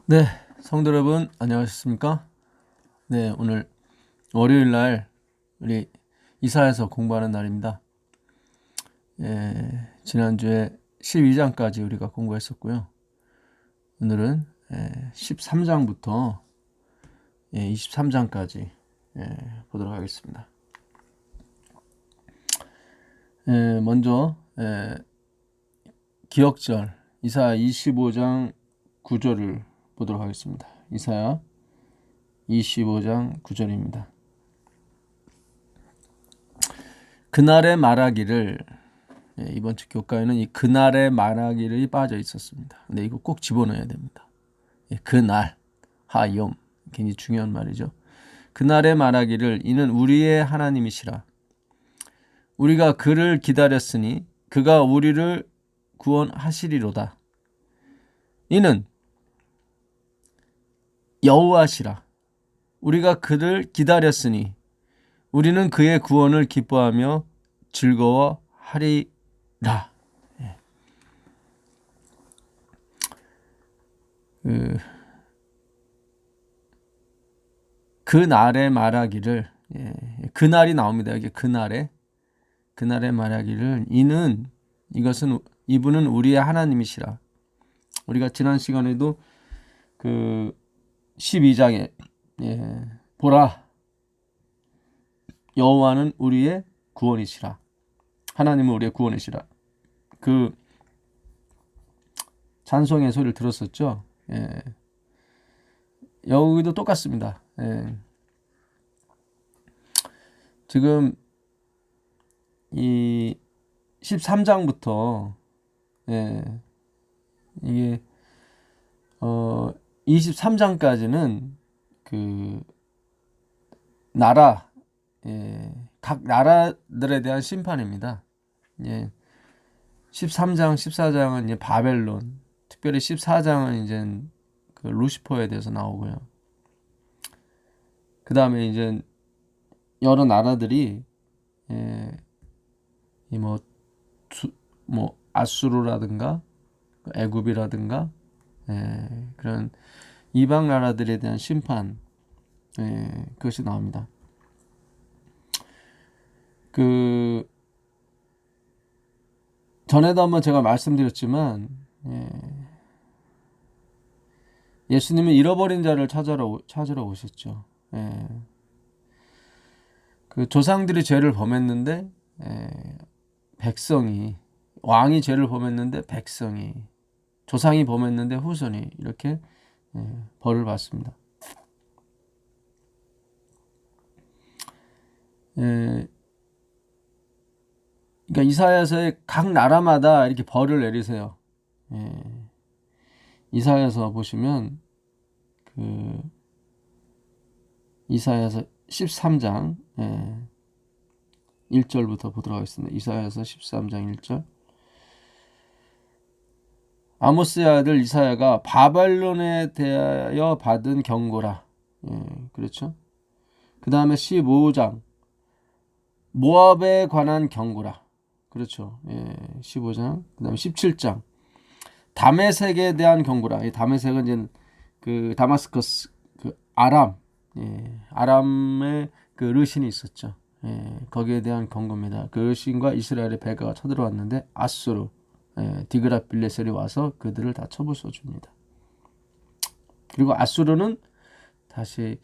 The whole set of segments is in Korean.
네, 성도 여러분 안녕하셨습니까? 네, 오늘 월요일 날 우리 이사야서 공부하는 날입니다. 지난주에 12장까지 우리가 공부했었고요. 오늘은 13장부터 23장까지 보도록 하겠습니다. 먼저 기억절 이사야 25장 9절을 보도록 하겠습니다. 이사야 25장 9절입니다. 그날에 말하기를, 이번 주 교과에는 이 그날에 말하기를 빠져 있었습니다. 근데 이거 꼭 집어넣어야 됩니다. 그날, 하욤, 굉장히 중요한 말이죠. 그날에 말하기를 이는 우리의 하나님이시라. 우리가 그를 기다렸으니 그가 우리를 구원하시리로다. 이는 여호와시라. 우리가 그를 기다렸으니 우리는 그의 구원을 기뻐하며 즐거워하리라. 그 날에 말하기를, 그날이 나옵니다. 여기 그날에 말하기를 이분은 우리의 하나님이시라. 우리가 지난 시간에도 그 12장에 보라 여호와는 우리의 구원이시라. 하나님은 우리의 구원이시라. 그 찬송의 소리를 들었었죠. 여기도 똑같습니다. 지금 이 13장부터 이게 23장까지는 그 나라, 각 나라들에 대한 심판입니다. 13장, 14장은 이제 바벨론, 특별히 14장은 이제 그 루시퍼에 대해서 나오고요. 그 다음에 이제 여러 나라들이 아수르라든가 애굽이라든가 그런 이방 나라들에 대한 심판, 그것이 나옵니다. 그 전에도 한번 제가 말씀드렸지만 예수님은 잃어버린 자를 찾으러 오셨죠. 그 조상들이 죄를 범했는데 왕이 죄를 범했는데 백성이, 조상이 범했는데 후손이 이렇게 벌을 받습니다. 그러니까 이사야서의 각 나라마다 이렇게 벌을 내리세요. 이사야서 보시면 그 이사야서 13장 1절부터 보도록 하겠습니다. 이사야서 13장 1절. 아모스의 아들 이사야가 바벨론에 대하여 받은 경고라. 그렇죠. 그 다음에 15장 모압에 관한 경고라. 그렇죠. 15장. 그 다음에 17장 다메섹에 대한 경고라. 이 다메섹은 이제 그 다마스커스, 그 아람의 그 르신이 있었죠. 거기에 대한 경고입니다. 그 르신과 이스라엘의 배가 쳐들어왔는데 아수르, 디그라빌레셀이 와서 그들을 다 쳐부숴줍니다. 그리고 아수르는 다시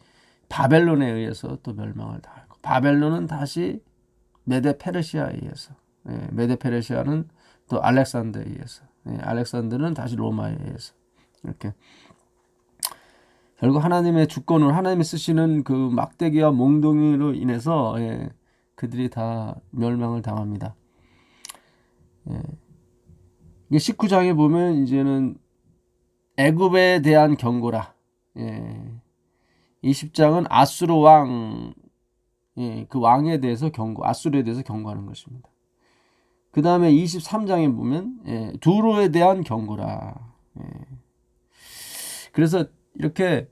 바벨론에 의해서 또 멸망을 당하고, 바벨론은 다시 메데 페르시아에 의해서, 메데 페르시아는 또 알렉산더에 의해서, 알렉산더는 다시 로마에 의해서, 이렇게 결국 하나님의 주권을, 하나님이 쓰시는 그 막대기와 몽둥이로 인해서 그들이 다 멸망을 당합니다. 19장에 보면 이제는 애굽에 대한 경고라. 20장은 아수르 왕, 그 왕에 대해서 아수르에 대해서 경고하는 것입니다. 그 다음에 23장에 보면 두로에 대한 경고라. 그래서 이렇게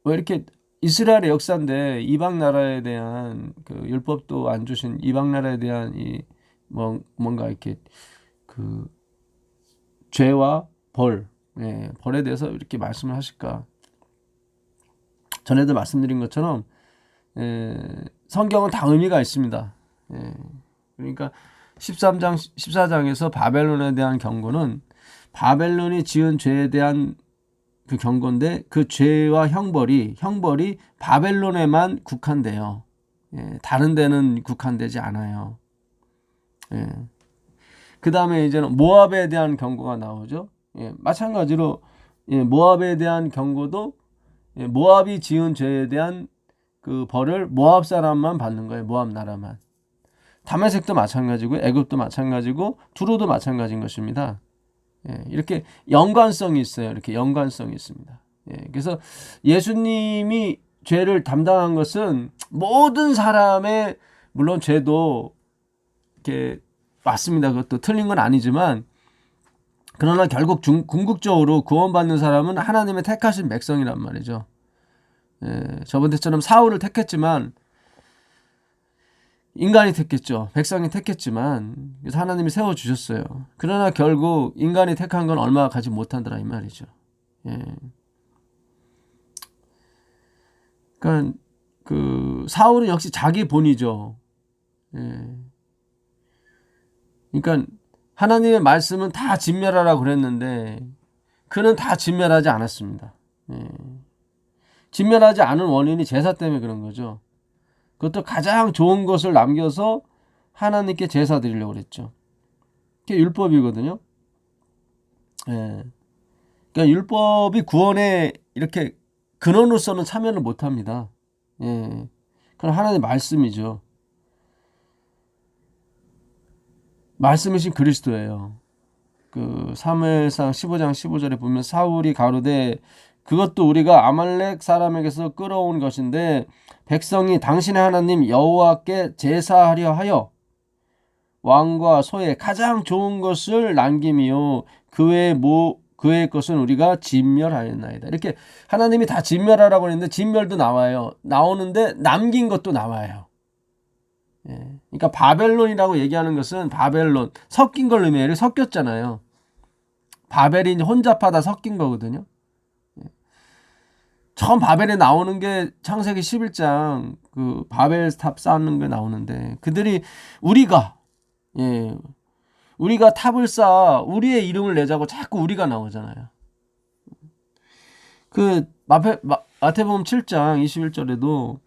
왜 이렇게 이스라엘의 역사인데 이방 나라에 대한 그 율법도 안 주신 이방 나라에 대한 뭔가 이렇게 그 죄와 벌, 벌에 대해서 이렇게 말씀을 하실까? 전에도 말씀드린 것처럼 성경은 다 의미가 있습니다. 그러니까 13장, 14장에서 바벨론에 대한 경고는 바벨론이 지은 죄에 대한 그 경고인데 그 죄와 형벌이 바벨론에만 국한돼요. 다른 데는 국한되지 않아요. 그 다음에 이제는 모압에 대한 경고가 나오죠. 마찬가지로 모압에 대한 경고도 모압이 지은 죄에 대한 그 벌을 모압 사람만 받는 거예요. 모압 나라만. 다메섹도 마찬가지고 애굽도 마찬가지고 두로도 마찬가지인 것입니다. 이렇게 연관성이 있어요. 이렇게 연관성이 있습니다. 그래서 예수님이 죄를 담당한 것은 모든 사람의 물론 죄도 이렇게 맞습니다. 그것도 틀린 건 아니지만 그러나 결국 궁극적으로 구원받는 사람은 하나님의 택하신 백성이란 말이죠. 저번 때처럼 사울을 택했지만 인간이 택했죠. 백성이 택했지만 그래서 하나님이 세워주셨어요. 그러나 결국 인간이 택한 건 얼마 가지 못한다라 이 말이죠. 그러니까 그 사울은 역시 자기 본이죠. 그러니까 하나님의 말씀은 다 진멸하라고 그랬는데 그는 다 진멸하지 않았습니다. 진멸하지 않은 원인이 제사 때문에 그런 거죠. 그것도 가장 좋은 것을 남겨서 하나님께 제사 드리려고 그랬죠. 그게 율법이거든요. 그러니까 율법이 구원에 이렇게 근원으로서는 참여를 못합니다. 그건 하나님의 말씀이죠. 말씀이신 그리스도예요. 그 사무엘상 15장 15절에 보면 사울이 가로되 그것도 우리가 아말렉 사람에게서 끌어온 것인데 백성이 당신의 하나님 여호와께 제사하려 하여 왕과 소의 가장 좋은 것을 남김이요 그 외의 것은 우리가 진멸하였나이다. 이렇게 하나님이 다 진멸하라고 했는데 진멸도 나와요. 나오는데 남긴 것도 나와요. 그러니까 바벨론이라고 얘기하는 것은 바벨론 섞인 걸 의미해요. 섞였잖아요. 바벨이 혼잡하다 섞인 거거든요. 처음 바벨에 나오는 게 창세기 11장 그 바벨탑 쌓는 게 나오는데 그들이 우리가 탑을 쌓아 우리의 이름을 내자고 자꾸 우리가 나오잖아요. 그 마태복음 7장 21절에도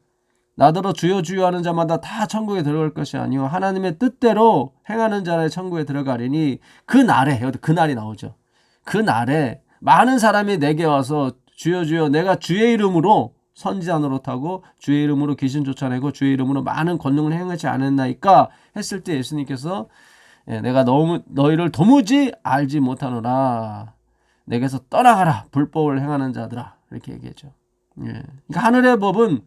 나더러 주여 주여 하는 자마다 다 천국에 들어갈 것이 아니요 하나님의 뜻대로 행하는 자의 천국에 들어가리니 그날에 그날이 나오죠. 그날에 많은 사람이 내게 와서 주여 주여 내가 주의 이름으로 선지자 노릇하고 주의 이름으로 귀신 쫓아내고 주의 이름으로 많은 권능을 행하지 않았나이까 했을 때 예수님께서 내가 너희를 도무지 알지 못하노라 내게서 떠나가라 불법을 행하는 자들아 이렇게 얘기했죠. 그러니까 하늘의 법은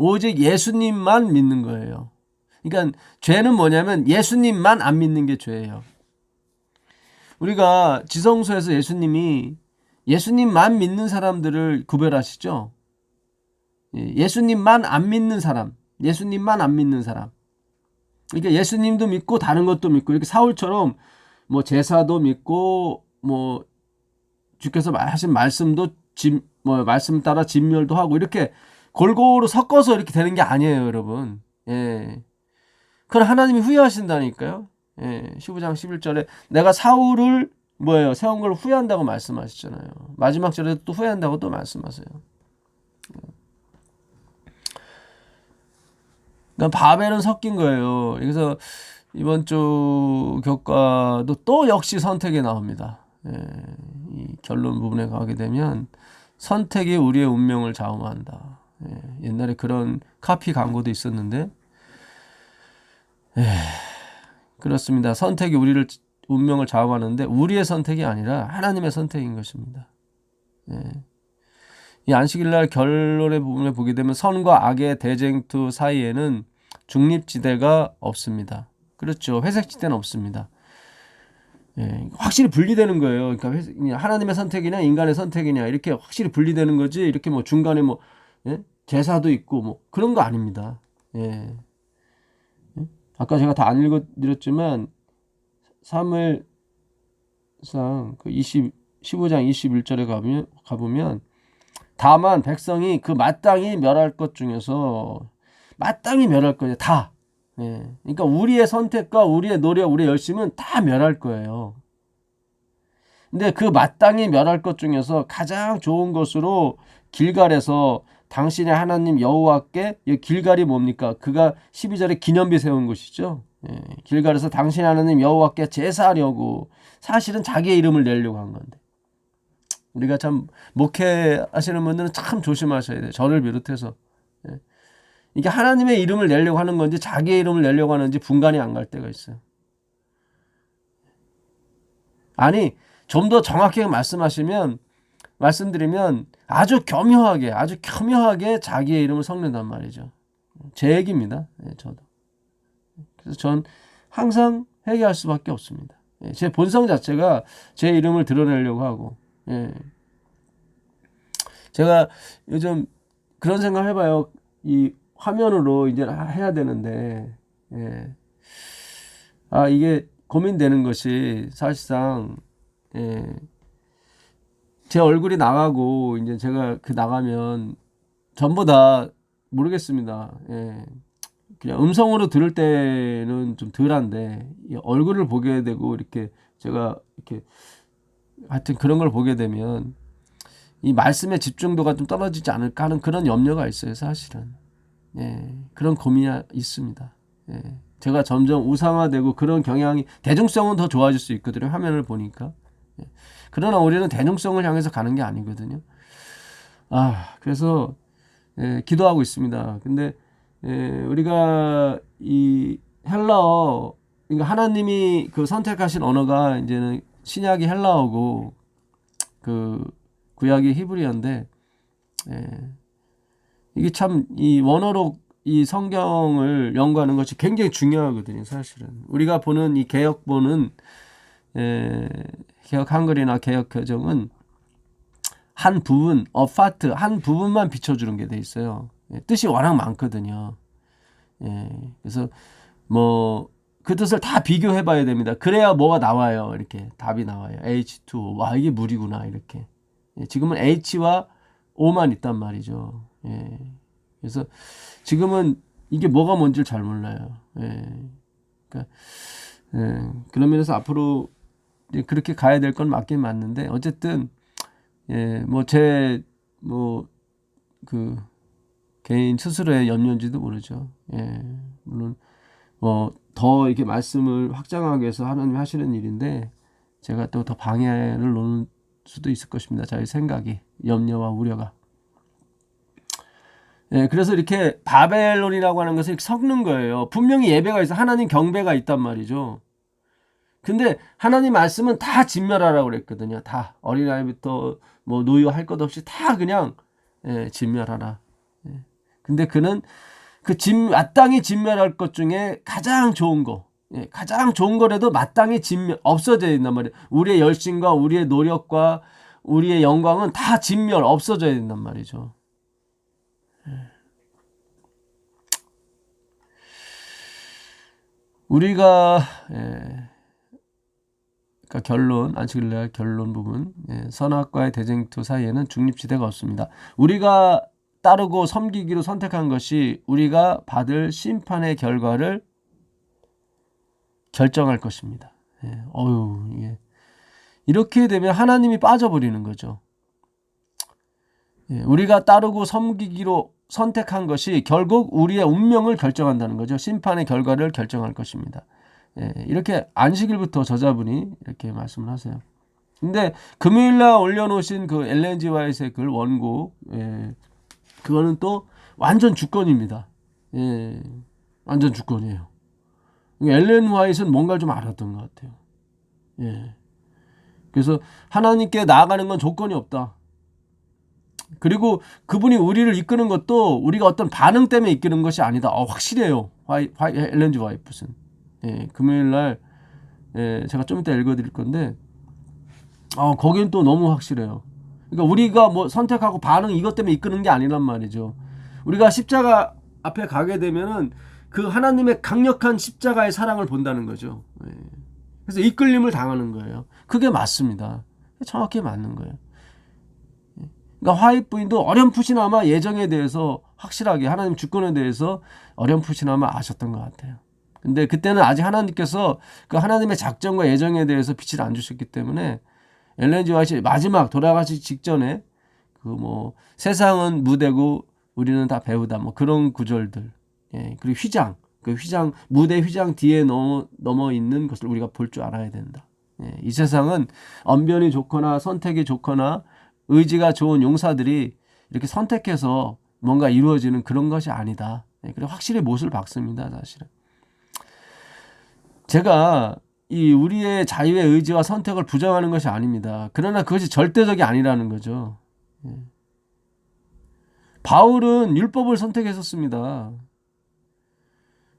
오직 예수님만 믿는 거예요. 그러니까 죄는 뭐냐면 예수님만 안 믿는 게 죄예요. 우리가 지성소에서 예수님만 믿는 사람들을 구별하시죠. 예수님만 안 믿는 사람. 그러니까 예수님도 믿고 다른 것도 믿고 이렇게 사울처럼 뭐 제사도 믿고 뭐 주께서 하신 말씀도 말씀 따라 진멸도 하고 이렇게 골고루 섞어서 이렇게 되는 게 아니에요, 여러분. 그건 하나님이 후회하신다니까요. 15장 11절에 내가 사울을 세운 걸 후회한다고 말씀하시잖아요. 마지막 절에 또 후회한다고 또 말씀하세요. 그러니까 바벨은 섞인 거예요. 그래서 이번 주 교과도 또 역시 선택이 나옵니다. 이 결론 부분에 가게 되면 선택이 우리의 운명을 좌우한다. 옛날에 그런 카피 광고도 있었는데 그렇습니다. 선택이 우리를 운명을 좌우하는데 우리의 선택이 아니라 하나님의 선택인 것입니다. 이 안식일날 결론의 부분을 보게 되면 선과 악의 대쟁투 사이에는 중립지대가 없습니다. 그렇죠. 회색지대는 없습니다. 확실히 분리되는 거예요. 그러니까 하나님의 선택이냐 인간의 선택이냐 이렇게 확실히 분리되는 거지 이렇게 뭐 중간에 제사도 있고 뭐 그런 거 아닙니다. 아까 제가 다 안 읽어드렸지만 사무엘 그 15장 21절에 가보면 다만 백성이 그 마땅히 멸할 것 중에서 마땅히 멸할 거예요. 다. 예. 그러니까 우리의 선택과 우리의 노력, 우리의 열심은 다 멸할 거예요. 근데 그 마땅히 멸할 것 중에서 가장 좋은 것으로 길갈에서 당신의 하나님 여호와께, 길갈이 뭡니까? 그가 12절에 기념비 세운 곳이죠. 예. 길갈에서 당신의 하나님 여호와께 제사하려고 사실은 자기의 이름을 내려고 한 건데, 우리가 참 목회하시는 분들은 참 조심하셔야 돼요. 저를 비롯해서. 예. 이게 하나님의 이름을 내려고 하는 건지 자기의 이름을 내려고 하는지 분간이 안 갈 때가 있어요. 아니, 좀 더 정확하게 말씀드리면 아주 겸허하게 자기의 이름을 섞는단 말이죠. 제 얘기입니다. 예, 저도. 그래서 전 항상 회개할 수밖에 없습니다. 예, 제 본성 자체가 제 이름을 드러내려고 하고, 예. 제가 요즘 그런 생각 해봐요. 이 화면으로 이제 해야 되는데, 예. 이게 고민되는 것이 사실상, 예. 제 얼굴이 나가고 이제 제가 나가면 전부 다 모르겠습니다. 예. 그냥 음성으로 들을 때는 좀 덜한데 얼굴을 보게 되고 이렇게 제가 이렇게 하여튼 그런 걸 보게 되면 이 말씀의 집중도가 좀 떨어지지 않을까 하는 그런 염려가 있어요, 사실은. 예. 그런 고민이 있습니다. 예. 제가 점점 우상화되고 그런 경향이, 대중성은 더 좋아질 수 있거든요, 화면을 보니까. 예. 그러나 우리는 대중성을 향해서 가는 게 아니거든요. 그래서 기도하고 있습니다. 근데 우리가 이 헬라어, 그러니까 하나님이 그 선택하신 언어가 이제는 신약이 헬라어고 그 구약이 히브리어인데, 이게 참 이 원어로 이 성경을 연구하는 것이 굉장히 중요하거든요, 사실은. 우리가 보는 이 개역본은, 개역 한글이나 개역 개정은 한 부분, 파트, 한 부분만 비춰주는 게 돼 있어요. 뜻이 워낙 많거든요. 그래서 그 뜻을 다 비교해 봐야 됩니다. 그래야 뭐가 나와요. 이렇게 답이 나와요. H2O. 와, 이게 물이구나. 이렇게. 지금은 H와 O만 있단 말이죠. 그래서 지금은 이게 뭐가 뭔지를 잘 몰라요. 그러니까, 그런 면에서 앞으로 그렇게 가야 될 건 맞긴 맞는데, 어쨌든, 그 개인 스스로의 염려인지도 모르죠. 물론, 더 이렇게 말씀을 확장하기 위해서 하나님이 하시는 일인데, 제가 또 더 방해를 놓는 수도 있을 것입니다. 저의 생각이, 염려와 우려가. 그래서 이렇게 바벨론이라고 하는 것을 이렇게 섞는 거예요. 분명히 예배가 있어, 하나님 경배가 있단 말이죠. 근데 하나님 말씀은 다 진멸하라고 그랬거든요. 다 어린아이부터 노유 할 것 없이 다 그냥 진멸하라. 근데 그는 마땅히 진멸할 것 중에 가장 좋은 거, 가장 좋은 거라도 마땅히 없어져야 된단 말이에요. 우리의 열심과 우리의 노력과 우리의 영광은 다 없어져야 된단 말이죠. 우리가 그러니까 결론, 안식일날 결론 부분, 선악과의 대쟁투 사이에는 중립지대가 없습니다. 우리가 따르고 섬기기로 선택한 것이 우리가 받을 심판의 결과를 결정할 것입니다. 이렇게 되면 하나님이 빠져버리는 거죠. 우리가 따르고 섬기기로 선택한 것이 결국 우리의 운명을 결정한다는 거죠. 심판의 결과를 결정할 것입니다. 이렇게 안식일부터 저자분이 이렇게 말씀을 하세요. 근데 금요일날 올려놓으신 그 엘렌 G 화이트의 글 원고, 그거는 또 완전 주권입니다. 완전 주권이에요. 엘렌 화이트는 뭔가를 좀 알았던 것 같아요. 그래서 하나님께 나아가는 건 조건이 없다. 그리고 그분이 우리를 이끄는 것도 우리가 어떤 반응 때문에 이끄는 것이 아니다. 확실해요. 엘렌 G 화이트는. 금요일날 제가 좀 이따 읽어드릴 건데, 거기는 또 너무 확실해요. 그러니까 우리가 선택하고 반응 이것 때문에 이끄는 게 아니란 말이죠. 우리가 십자가 앞에 가게 되면은 그 하나님의 강력한 십자가의 사랑을 본다는 거죠. 그래서 이끌림을 당하는 거예요. 그게 맞습니다. 정확히 맞는 거예요. 그러니까 화입 부인도 어렴풋이나마 예정에 대해서 확실하게 하나님 주권에 대해서 어렴풋이나마 아셨던 것 같아요. 근데 그때는 아직 하나님께서 그 하나님의 작정과 예정에 대해서 빛을 안 주셨기 때문에 엘렌 지 화이트 마지막 돌아가시 직전에 그 뭐 세상은 무대고 우리는 다 배우다 뭐 그런 구절들, 예, 그리고 휘장, 그 휘장 무대 휘장 뒤에 넘어 있는 것을 우리가 볼 줄 알아야 된다. 예, 이 세상은 언변이 좋거나 선택이 좋거나 의지가 좋은 용사들이 이렇게 선택해서 뭔가 이루어지는 그런 것이 아니다. 예, 그래 확실히 못을 박습니다, 사실은. 제가 이 우리의 자유의 의지와 선택을 부정하는 것이 아닙니다. 그러나 그것이 절대적이 아니라는 거죠. 예. 바울은 율법을 선택했었습니다.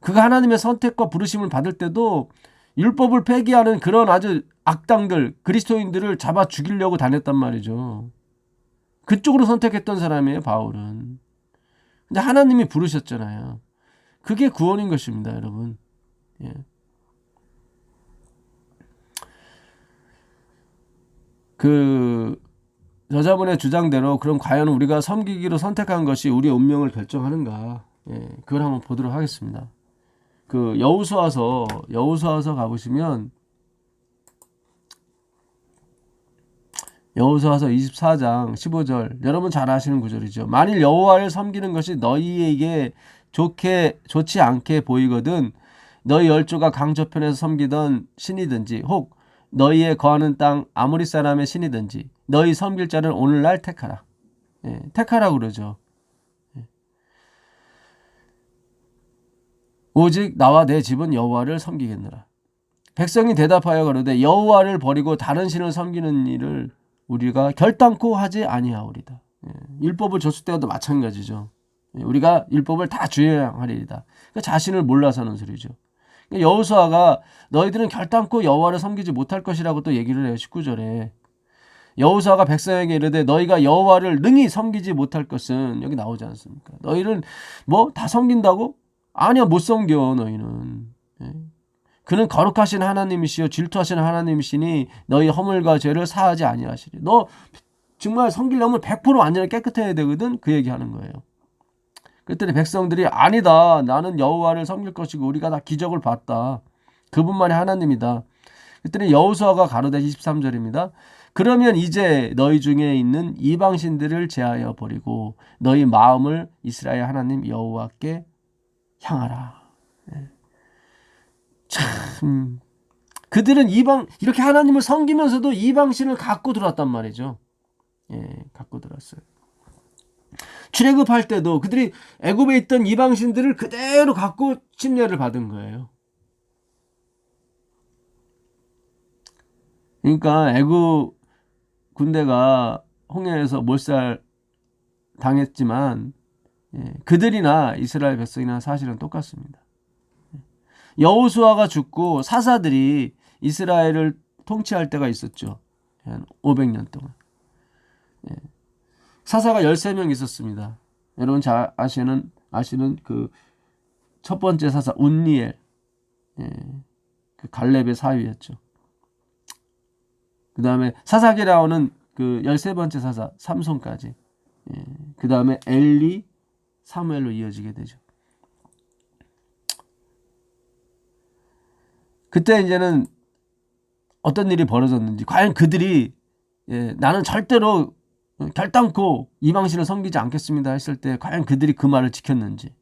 그가 하나님의 선택과 부르심을 받을 때도 율법을 폐기하는 그런 아주 악당들, 그리스도인들을 잡아 죽이려고 다녔단 말이죠. 그쪽으로 선택했던 사람이에요, 바울은. 근데 하나님이 부르셨잖아요. 그게 구원인 것입니다, 여러분. 예. 그 저자분의 주장대로 그럼 과연 우리가 섬기기로 선택한 것이 우리의 운명을 결정하는가? 예, 그걸 한번 보도록 하겠습니다. 그 여호수아서 가보시면 여호수아서 24장 15절 여러분 잘 아시는 구절이죠. 만일 여호와를 섬기는 것이 너희에게 좋지 않게 보이거든 너희 열조가 강저편에서 섬기던 신이든지 혹 너희의 거하는 땅 아모리 사람의 신이든지 너희 섬길 자를 오늘날 택하라. 예, 택하라 그러죠. 예. 오직 나와 내 집은 여호와를 섬기겠노라. 백성이 대답하여 가로되 여호와를 버리고 다른 신을 섬기는 일을 우리가 결단코 하지 아니하오리다. 예, 율법을 줬을 때와도 마찬가지죠. 예, 우리가 율법을 다 주행하리이다. 그러니까 자신을 몰라서 하는 소리죠. 그러니까 여호수아가 너희들은 결단코 여호와를 섬기지 못할 것이라고 또 얘기를 해요. 19절에. 여호수아가 백성에게 이르되 너희가 여호와를 능히 섬기지 못할 것은 여기 나오지 않습니까? 너희는 뭐 다 섬긴다고? 아니야, 못 섬겨 너희는. 예. 그는 거룩하신 하나님이시요 질투하시는 하나님이시니 너희 허물과 죄를 사하지 아니하시리. 너 정말 섬기려면 100% 완전히 깨끗해야 되거든. 그 얘기하는 거예요. 그랬더니 백성들이 아니다. 나는 여호와를 섬길 것이고 우리가 다 기적을 봤다. 그분만이 하나님이다. 그랬더니 여호수아가 가로되 23절입니다. 그러면 이제 너희 중에 있는 이방신들을 제하여 버리고 너희 마음을 이스라엘 하나님 여호와께 향하라. 참 그들은 이렇게 하나님을 섬기면서도 이방신을 갖고 들어왔단 말이죠. 예, 갖고 들어왔어요. 출애굽할 때도 그들이 애굽에 있던 이방신들을 그대로 갖고 침례를 받은 거예요. 그러니까 애굽 군대가 홍해에서 몰살 당했지만 그들이나 이스라엘 백성이나 사실은 똑같습니다. 여호수아가 죽고 사사들이 이스라엘을 통치할 때가 있었죠. 한 500년 동안. 사사가 13명 있었습니다. 여러분 잘 아시는 그 첫 번째 사사 운니엘, 그 갈렙의 사위였죠. 그 다음에 사사기라오는 그 13번째 사사 삼손까지. 그 다음에 엘리, 사무엘로 이어지게 되죠. 그때 이제는 어떤 일이 벌어졌는지, 과연 그들이 나는 절대로 결단코 이방신을 섬기지 않겠습니다 했을 때 과연 그들이 그 말을 지켰는지.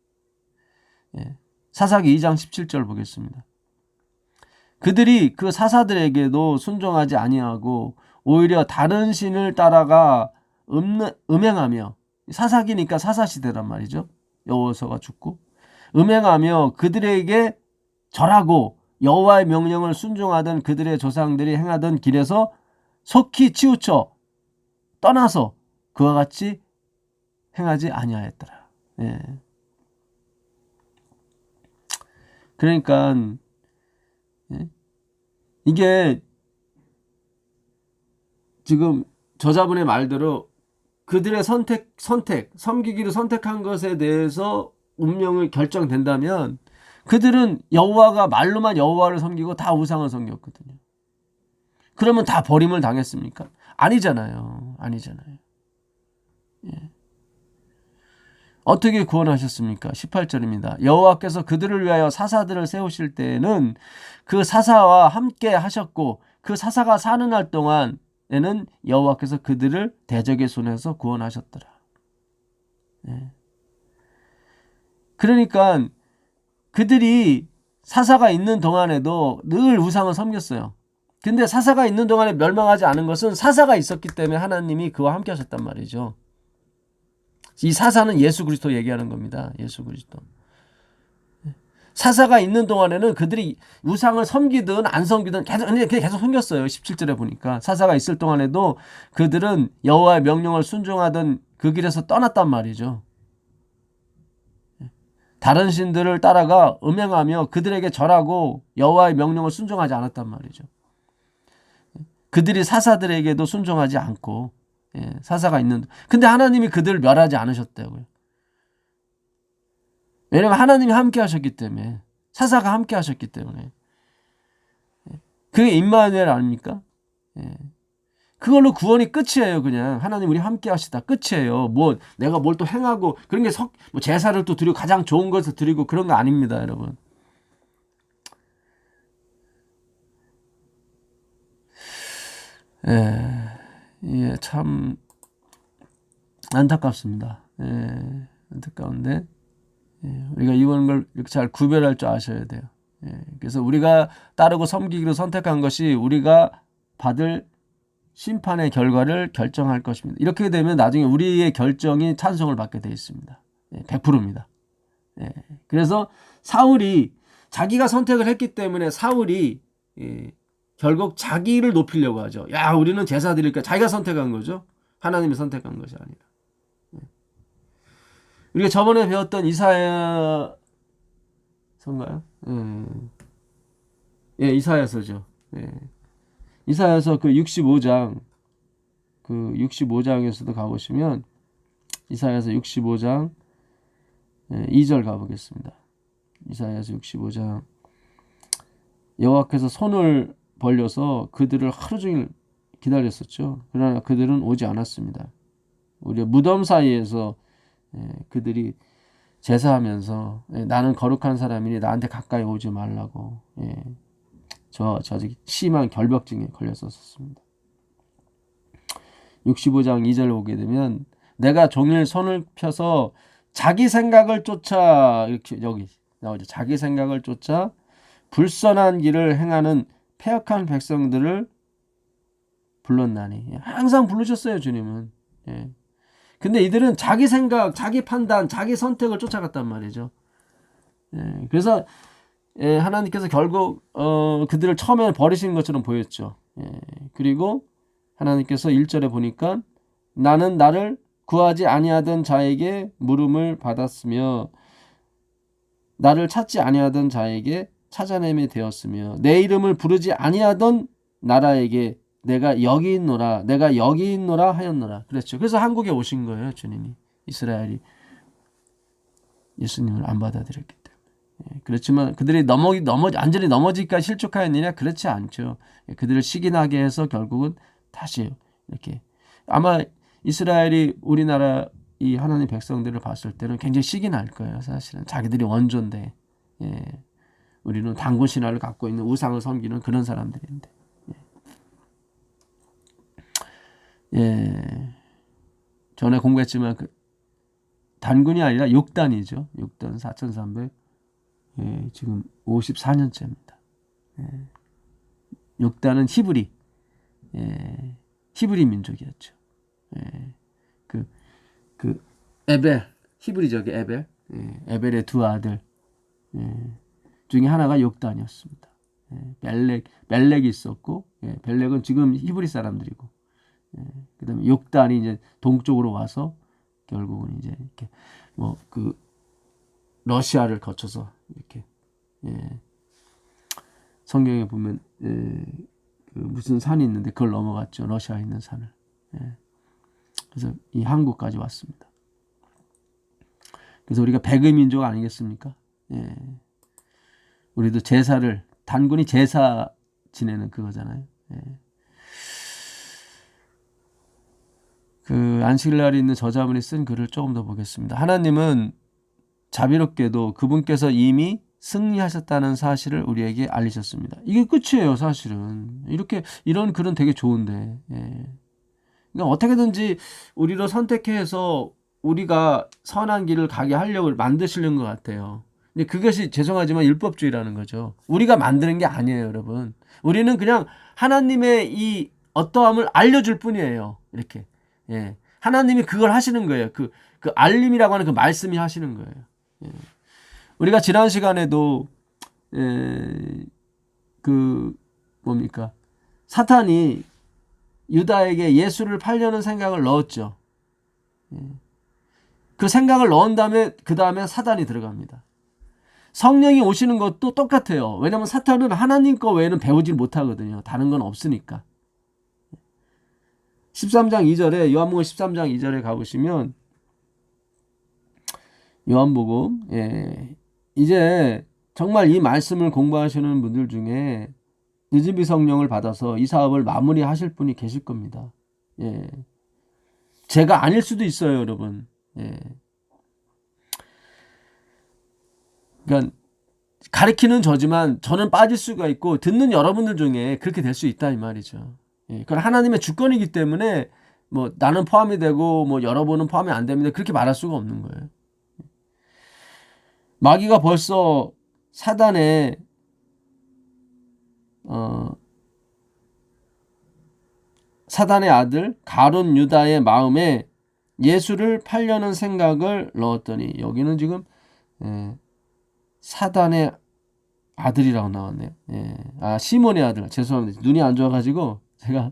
사사기 2장 17절 보겠습니다. 그들이 그 사사들에게도 순종하지 아니하고 오히려 다른 신을 따라가 음행하며, 사사기니까 사사시대란 말이죠. 여호수아가 죽고 음행하며 그들에게 절하고 여호와의 명령을 순종하던 그들의 조상들이 행하던 길에서 속히 치우쳐 떠나서 그와 같이 행하지 아니하였더라. 예. 그러니까 이게 지금 저자분의 말대로 그들의 섬기기로 선택한 것에 대해서 운명을 결정된다면 그들은 여호와가 말로만 여호와를 섬기고 다 우상을 섬겼거든요. 그러면 다 버림을 당했습니까? 아니잖아요. 아니잖아요. 예. 어떻게 구원하셨습니까? 18절입니다. 여호와께서 그들을 위하여 사사들을 세우실 때에는 그 사사와 함께 하셨고 그 사사가 사는 날 동안에는 여호와께서 그들을 대적의 손에서 구원하셨더라. 예. 그러니까 그들이 사사가 있는 동안에도 늘 우상을 섬겼어요. 근데 사사가 있는 동안에 멸망하지 않은 것은 사사가 있었기 때문에 하나님이 그와 함께 하셨단 말이죠. 이 사사는 예수 그리스도 얘기하는 겁니다. 예수 그리스도. 사사가 있는 동안에는 그들이 우상을 섬기든 안 섬기든 계속 섬겼어요. 17절에 보니까 사사가 있을 동안에도 그들은 여호와의 명령을 순종하던 그 길에서 떠났단 말이죠. 다른 신들을 따라가 음행하며 그들에게 절하고 여호와의 명령을 순종하지 않았단 말이죠. 그들이 사사들에게도 순종하지 않고 사사가 있는 근데 하나님이 그들을 멸하지 않으셨다고요. 왜냐하면 하나님이 함께 하셨기 때문에 사사가 함께 하셨기 때문에 그게 임마누엘 아닙니까? 그걸로 구원이 끝이에요. 그냥 하나님 우리 함께 하시다 끝이에요. 뭐 내가 뭘 또 행하고 그런 게 뭐 제사를 또 드리고 가장 좋은 것을 드리고 그런 거 아닙니다, 여러분. 예, 참 안타깝습니다. 안타까운데 우리가 이런 걸 이렇게 잘 구별할 줄 아셔야 돼요. 그래서 우리가 따르고 섬기기로 선택한 것이 우리가 받을 심판의 결과를 결정할 것입니다. 이렇게 되면 나중에 우리의 결정이 찬송을 받게 되어 있습니다. 100%입니다. 그래서 사울이 자기가 선택을 했기 때문에 사울이 결국 자기를 높이려고 하죠. 야, 우리는 제사 드릴까? 자기가 선택한 거죠. 하나님이 선택한 것이 아니라. 우리가 저번에 배웠던 이사야서인가요? 이사야서죠. 이사야서 그 65장, 그 65장에서도 가보시면 이사야서 65장 2절 가보겠습니다. 이사야서 65장 여호와께서 손을 벌려서 그들을 하루 종일 기다렸었죠. 그러나 그들은 오지 않았습니다. 우리 무덤 사이에서 그들이 제사하면서 나는 거룩한 사람이니 나한테 가까이 오지 말라고 저 심한 결벽증에 걸렸었습니다. 65장 2절 보게 되면 내가 종일 손을 펴서 자기 생각을 쫓아 이렇게 여기 나오죠. 자기 생각을 쫓아 불선한 길을 행하는 패역한 백성들을 불렀나니 항상 부르셨어요. 주님은. 근데 이들은 자기 생각, 자기 판단, 자기 선택을 쫓아갔단 말이죠. 그래서 하나님께서 결국 그들을 처음에 버리신 것처럼 보였죠. 그리고 하나님께서 1절에 보니까 나는 나를 구하지 아니하던 자에게 물음을 받았으며 나를 찾지 아니하던 자에게 찾아냄이 되었으며 내 이름을 부르지 아니하던 나라에게 내가 여기 있노라 하였노라. 그랬죠. 그래서 한국에 오신 거예요. 주님이. 이스라엘이 예수님을 안 받아들였기 때문에. 그렇지만 그들이 완전히 넘어지기까지 실족하였느냐? 그렇지 않죠. 그들을 시기나게 해서 결국은 다시 이렇게 아마 이스라엘이 우리나라 이 하나님 백성들을 봤을 때는 굉장히 시기 날 거예요. 사실은 자기들이 원조인데 우리는 단군 신화를 갖고 있는 우상을 섬기는 그런 사람들인데 전에 공부했지만 그 단군이 아니라 6단이죠. 6단 4,300 지금 54년째입니다. 6단은 히브리 민족이었죠. 그 에벨 히브리족의 에벨 에벨의 두 아들 중에 하나가 6단이었습니다. 멜렉이 있었고 멜렉은 지금 히브리 사람들이고 그다음에 6단이 이제 동쪽으로 와서 결국은 이제 이렇게 뭐 그 러시아를 거쳐서 이렇게 성경에 보면 그 무슨 산이 있는데 그걸 넘어갔죠. 러시아에 있는 산을. 그래서 이 한국까지 왔습니다. 그래서 우리가 백의 민족 아니겠습니까? 우리도 제사를, 단군이 제사 지내는 그거잖아요. 예. 그 안식일날에 있는 저자분이 쓴 글을 조금 더 보겠습니다. 하나님은 자비롭게도 그분께서 이미 승리하셨다는 사실을 우리에게 알리셨습니다. 이게 끝이에요, 사실은. 이런 글은 되게 좋은데. 예. 그러니까 어떻게든지 우리로 선택해서 우리가 선한 길을 가게 하려고 만드시는 것 같아요. 근데 그것이 죄송하지만 율법주의라는 거죠. 우리가 만드는 게 아니에요, 여러분. 우리는 그냥 하나님의 이 어떠함을 알려줄 뿐이에요. 이렇게. 예. 하나님이 그걸 하시는 거예요. 그 알림이라고 하는 그 말씀이 하시는 거예요. 예. 우리가 지난 시간에도 뭡니까? 사탄이 유다에게 예수를 팔려는 생각을 넣었죠. 예. 그 생각을 넣은 다음에 그 다음에 사단이 들어갑니다. 성령이 오시는 것도 똑같아요. 왜냐하면 사탄은 하나님 거 외에는 배우질 못하거든요. 다른 건 없으니까. 13장 2절에 요한복음 13장 2절에 가보시면 요한복음 이제 정말 이 말씀을 공부하시는 분들 중에 느즈비 성령을 받아서 이 사업을 마무리하실 분이 계실 겁니다. 예. 제가 아닐 수도 있어요, 여러분. 예. 그러니까 가르치는 저지만 저는 빠질 수가 있고 듣는 여러분들 중에 그렇게 될 수 있다 이 말이죠. 예. 그건 하나님의 주권이기 때문에 뭐 나는 포함이 되고 뭐 여러분은 포함이 안 됩니다. 그렇게 말할 수가 없는 거예요. 마귀가 벌써 사단의 아들 가룟 유다의 마음에 예수를 팔려는 생각을 넣었더니 여기는 지금 사단의 아들이라고 나왔네요. 시몬의 아들. 죄송합니다. 눈이 안 좋아가지고 제가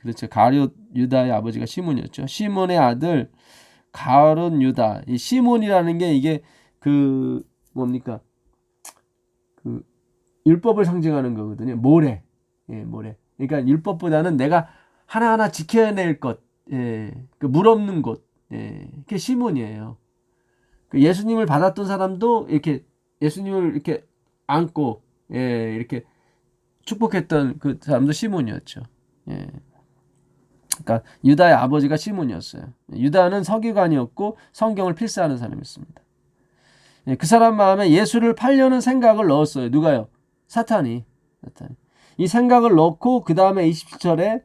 그렇죠. 가룟 유다의 아버지가 시몬이었죠. 시몬의 아들 가룟 유다. 이 시몬이라는 게 이게 뭡니까? 율법을 상징하는 거거든요. 모래. 모래. 그러니까 율법보다는 내가 하나하나 지켜낼 것, 물 없는 곳, 그게 시몬이에요. 예수님을 받았던 사람도 이렇게 예수님을 이렇게 안고, 이렇게 축복했던 그 사람도 시몬이었죠. 그러니까 유다의 아버지가 시몬이었어요. 유다는 서기관이었고 성경을 필사하는 사람이었습니다. 그 사람 마음에 예수를 팔려는 생각을 넣었어요. 누가요? 사탄이. 이 생각을 넣고 그 다음에 27절에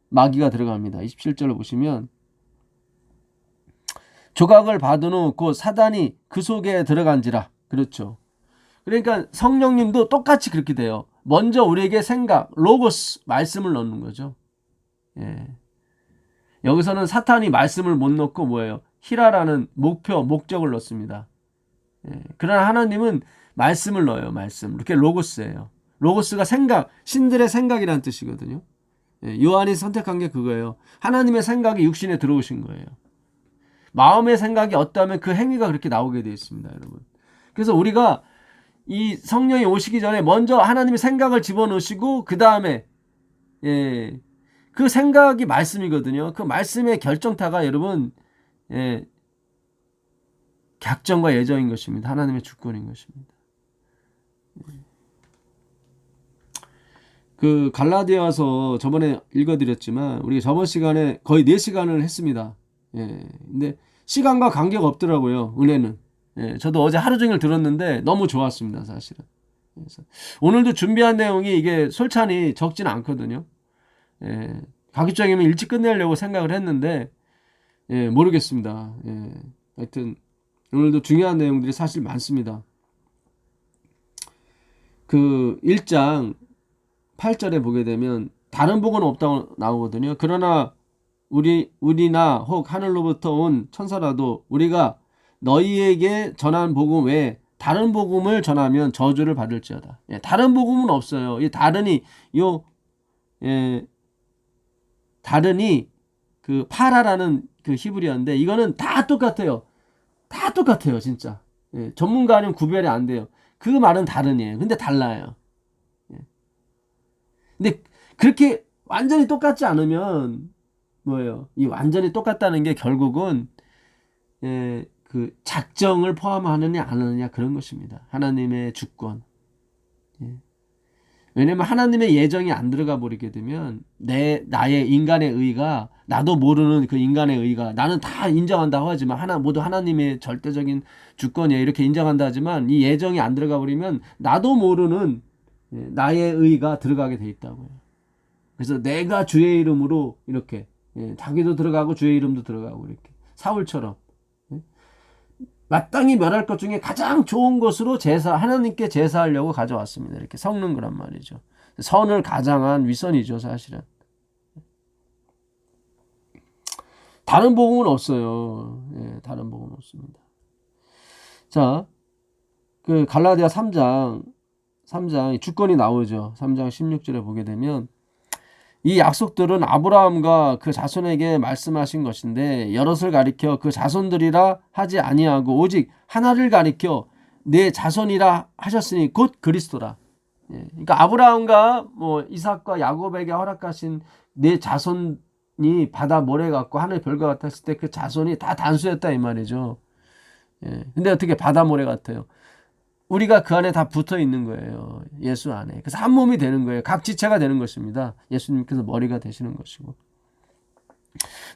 마귀가 들어갑니다. 27절을 보시면 조각을 받은 후 곧 사단이 그 속에 들어간지라. 그렇죠. 그러니까 성령님도 똑같이 그렇게 돼요. 먼저 우리에게 생각, 로고스, 말씀을 넣는 거죠. 여기서는 사탄이 말씀을 못 넣고 뭐예요? 히라라는 목적을 넣습니다. 그러나 하나님은 말씀을 넣어요. 말씀. 이렇게 로고스예요. 로고스가 생각, 신들의 생각이라는 뜻이거든요. 요한이 선택한 게 그거예요. 하나님의 생각이 육신에 들어오신 거예요. 마음의 생각이 어떠하면 그 행위가 그렇게 나오게 되어 있습니다, 여러분. 그래서 우리가 이 성령이 오시기 전에 먼저 하나님의 생각을 집어넣으시고 그 다음에 그 생각이 말씀이거든요. 그 말씀의 결정타가 여러분 작정과 예정인 것입니다. 하나님의 주권인 것입니다. 그 갈라디아서 저번에 읽어드렸지만 우리 저번 시간에 거의 4시간을 했습니다. 근데 시간과 관계가 없더라고요. 은혜는. 저도 어제 하루 종일 들었는데 너무 좋았습니다, 사실은. 그래서 오늘도 준비한 내용이 이게 솔찬히 적지는 않거든요. 가급적이면 일찍 끝내려고 생각을 했는데 모르겠습니다. 하여튼 오늘도 중요한 내용들이 사실 많습니다. 그 1장 8절에 보게 되면 다른 복은 없다고 나오거든요. 그러나 우리나 혹 하늘로부터 온 천사라도 우리가 너희에게 전한 복음 외에 다른 복음을 전하면 저주를 받을지어다. 다른 복음은 없어요. 이 다른이 그 파라라는 그 히브리어인데 이거는 다 똑같아요. 다 똑같아요, 진짜. 전문가 아니면 구별이 안 돼요. 그 말은 다른이에요. 근데 달라요. 근데 그렇게 완전히 똑같지 않으면 뭐예요? 이 완전히 똑같다는 게 결국은 그 작정을 포함하느냐 안 하느냐 그런 것입니다. 하나님의 주권. 왜냐면 하나님의 예정이 안 들어가 버리게 되면 나의 인간의 의가, 나도 모르는 그 인간의 의가, 나는 다 인정한다고 하지만 모두 하나님의 절대적인 주권이에요 이렇게 인정한다 하지만, 이 예정이 안 들어가 버리면 나도 모르는 나의 의가 들어가게 돼 있다고요. 그래서 내가 주의 이름으로 이렇게, 자기도 들어가고 주의 이름도 들어가고, 이렇게 사울처럼 마땅히 멸할 것 중에 가장 좋은 것으로 하나님께 제사하려고 가져왔습니다. 이렇게 섞는 거란 말이죠. 선을 가장한 위선이죠, 사실은. 다른 복음은 없어요. 다른 복음은 없습니다. 자, 그 갈라디아 3장 주권이 나오죠. 3장 16절에 보게 되면, 이 약속들은 아브라함과 그 자손에게 말씀하신 것인데 여럿을 가리켜 그 자손들이라 하지 아니하고 오직 하나를 가리켜 내 자손이라 하셨으니 곧 그리스도라. 그러니까 아브라함과 이삭과 야곱에게 허락하신 내 자손이 바다 모래 같고 하늘 별과 같았을 때 그 자손이 다 단수였다 이 말이죠. 근데 어떻게 바다 모래 같아요? 우리가 그 안에 다 붙어 있는 거예요. 예수 안에. 그래서 한 몸이 되는 거예요. 각 지체가 되는 것입니다. 예수님께서 머리가 되시는 것이고.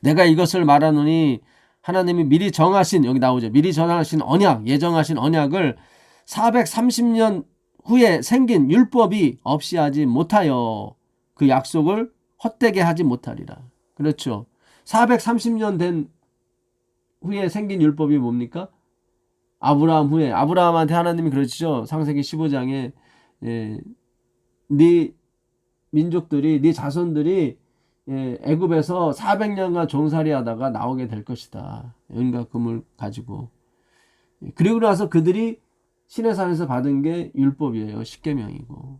내가 이것을 말하노니 하나님이 미리 정하신, 여기 나오죠. 미리 정하신 언약, 예정하신 언약을 430년 후에 생긴 율법이 없이 하지 못하여 그 약속을 헛되게 하지 못하리라. 그렇죠. 430년 된 후에 생긴 율법이 뭡니까? 아브라함 후에, 아브라함한테 하나님이 그러시죠. 창세기 15장에 네 민족들이, 네 자손들이 애굽에서 400년간 종살이 하다가 나오게 될 것이다. 은과 금을 가지고. 그리고 나서 그들이 시내산에서 받은 게 율법이에요. 십계명이고.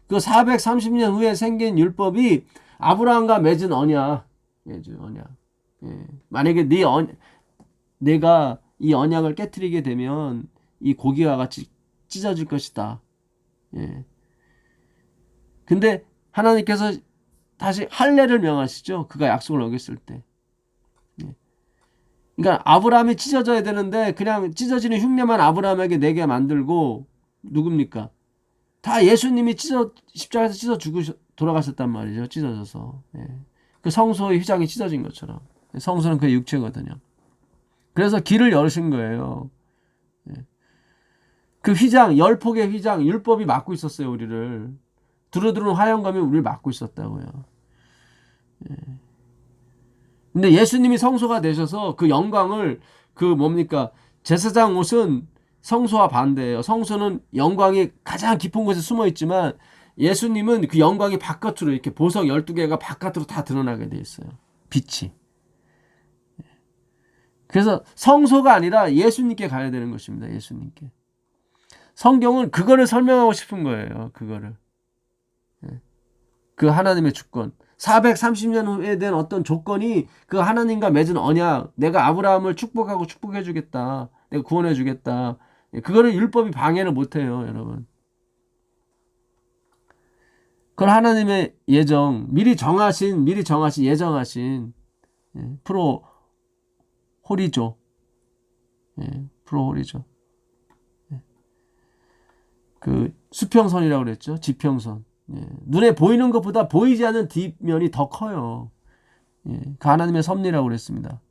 그 430년 후에 생긴 율법이 아브라함과 맺은 언약. 만약에 내가 이 언약을 깨트리게 되면 이 고기와 같이 찢어질 것이다. 근데 하나님께서 다시 할례를 명하시죠. 그가 약속을 어겼을 때. 그러니까 아브라함이 찢어져야 되는데 그냥 찢어지는 흉내만 아브라함에게 내게 만들고, 누굽니까? 다 예수님이 십자가에서 찢어 죽으셔 돌아가셨단 말이죠. 찢어져서. 그 성소의 휘장이 찢어진 것처럼. 성소는 그의 육체거든요. 그래서 길을 열으신 거예요. 그 휘장, 10폭의 휘장, 율법이 막고 있었어요, 우리를. 두루두루 화영검이 우리를 막고 있었다고요. 근데 예수님이 성소가 되셔서 그 영광을, 제사장 옷은 성소와 반대예요. 성소는 영광이 가장 깊은 곳에 숨어 있지만 예수님은 그 영광이 바깥으로, 이렇게 보석 12개가 바깥으로 다 드러나게 돼 있어요. 빛이. 그래서 성소가 아니라 예수님께 가야 되는 것입니다. 예수님께. 성경은 그거를 설명하고 싶은 거예요. 그거를. 그 하나님의 주권. 430년 후에 된 어떤 조건이 그 하나님과 맺은 언약, 내가 아브라함을 축복하고 축복해 주겠다. 내가 구원해 주겠다. 그거를 율법이 방해를 못해요. 여러분. 그걸 하나님의 예정, 미리 정하신 예정하신 프로홀이죠. 프로홀이죠. 그 수평선이라고 그랬죠. 지평선. 눈에 보이는 것보다 보이지 않는 뒷면이 더 커요. 그 하나님의 섭리라고 그랬습니다.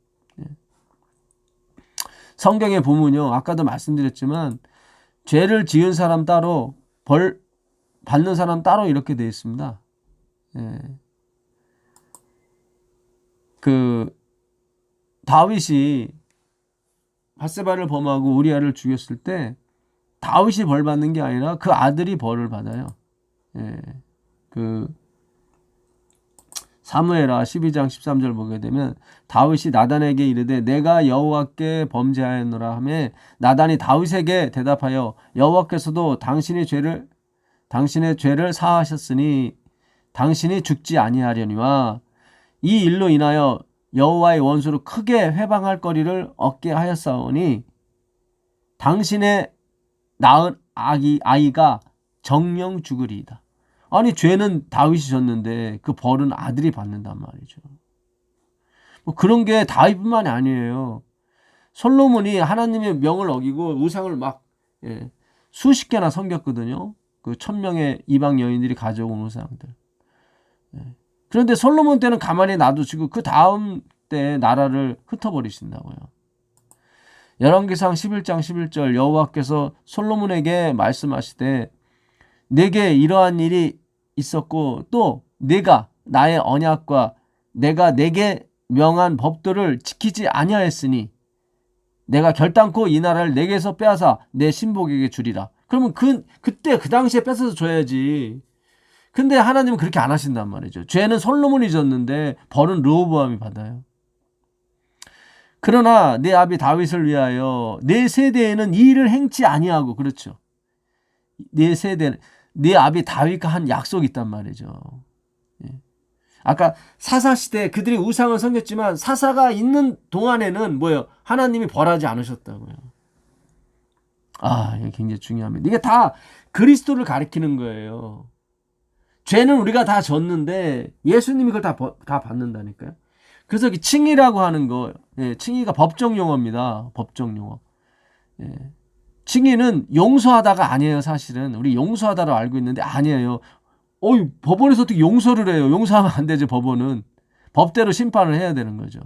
성경에 보면요, 아까도 말씀드렸지만 죄를 지은 사람 따로, 벌 받는 사람 따로 이렇게 되어 있습니다. 그 다윗이 밧세바를 범하고 우리아를 죽였을 때 다윗이 벌 받는 게 아니라 그 아들이 벌을 받아요. 그 사무엘하 12장 13절 보게 되면 다윗이 나단에게 이르되 내가 여호와께 범죄하였노라 하매 나단이 다윗에게 대답하여 여호와께서도 당신의 죄를 사하셨으니 당신이 죽지 아니하려니와 이 일로 인하여 여호와의 원수로 크게 회방할 거리를 얻게 하였사오니 당신의 낳은 아이가 정령 죽으리이다. 아니, 죄는 다윗이 졌는데 그 벌은 아들이 받는단 말이죠. 그런 게 다윗뿐만이 아니에요. 솔로몬이 하나님의 명을 어기고 우상을 막 수십 개나 섬겼거든요. 그 1000명의 이방 여인들이 가져온 우상들. 그런데 솔로몬 때는 가만히 놔두시고 그 다음 때 나라를 흩어버리신다고요. 열왕기상 11장 11절 여호와께서 솔로몬에게 말씀하시되 내게 이러한 일이 있었고 또 내가 나의 언약과 내가 내게 명한 법도를 지키지 아니하였으니 내가 결단코 이 나라를 내게서 빼앗아 내 신복에게 주리라. 그러면 그때 그 당시에 뺏어서 줘야지. 근데 하나님은 그렇게 안 하신단 말이죠. 죄는 솔로몬이 졌는데 벌은 르호보암이 받아요. 그러나 내 아비 다윗을 위하여 내 세대에는 이 일을 행치 아니하고, 그렇죠. 내 세대는 내 아비 다윗과 한 약속이 있단 말이죠. 아까 사사 시대에 그들이 우상을 섬겼지만 사사가 있는 동안에는 뭐예요? 하나님이 벌하지 않으셨다고요. 이게 굉장히 중요합니다. 이게 다 그리스도를 가리키는 거예요. 죄는 우리가 다 졌는데 예수님이 그걸 다 받는다니까요. 그래서 칭의라고 하는 거, 칭의가 법정 용어입니다. 법정 용어. 칭의는 용서하다가 아니에요. 사실은 우리 용서하다로 알고 있는데 아니에요. 법원에서 어떻게 용서를 해요? 용서하면 안 되죠. 법원은 법대로 심판을 해야 되는 거죠.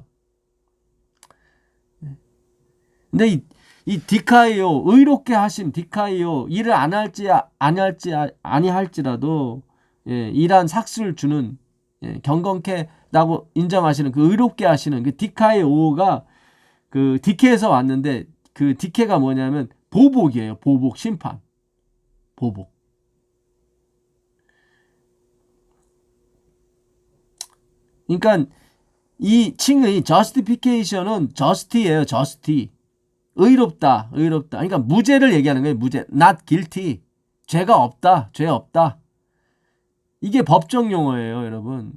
근데 이 디카이오, 의롭게 하심, 디카이오, 일을 안 할지 아니할지라도 일한 삭스를 주는, 경건케라고 인정하시는 그 의롭게 하시는 그 디카이오가 그 디케에서 왔는데 그 디케가 뭐냐면 보복이에요. 보복, 심판, 보복. 그러니까 이 칭의 justification은 just이에요. just. 의롭다. 그러니까 무죄를 얘기하는 거예요. 무죄. not guilty. 죄가 없다. 죄 없다. 이게 법정 용어예요, 여러분.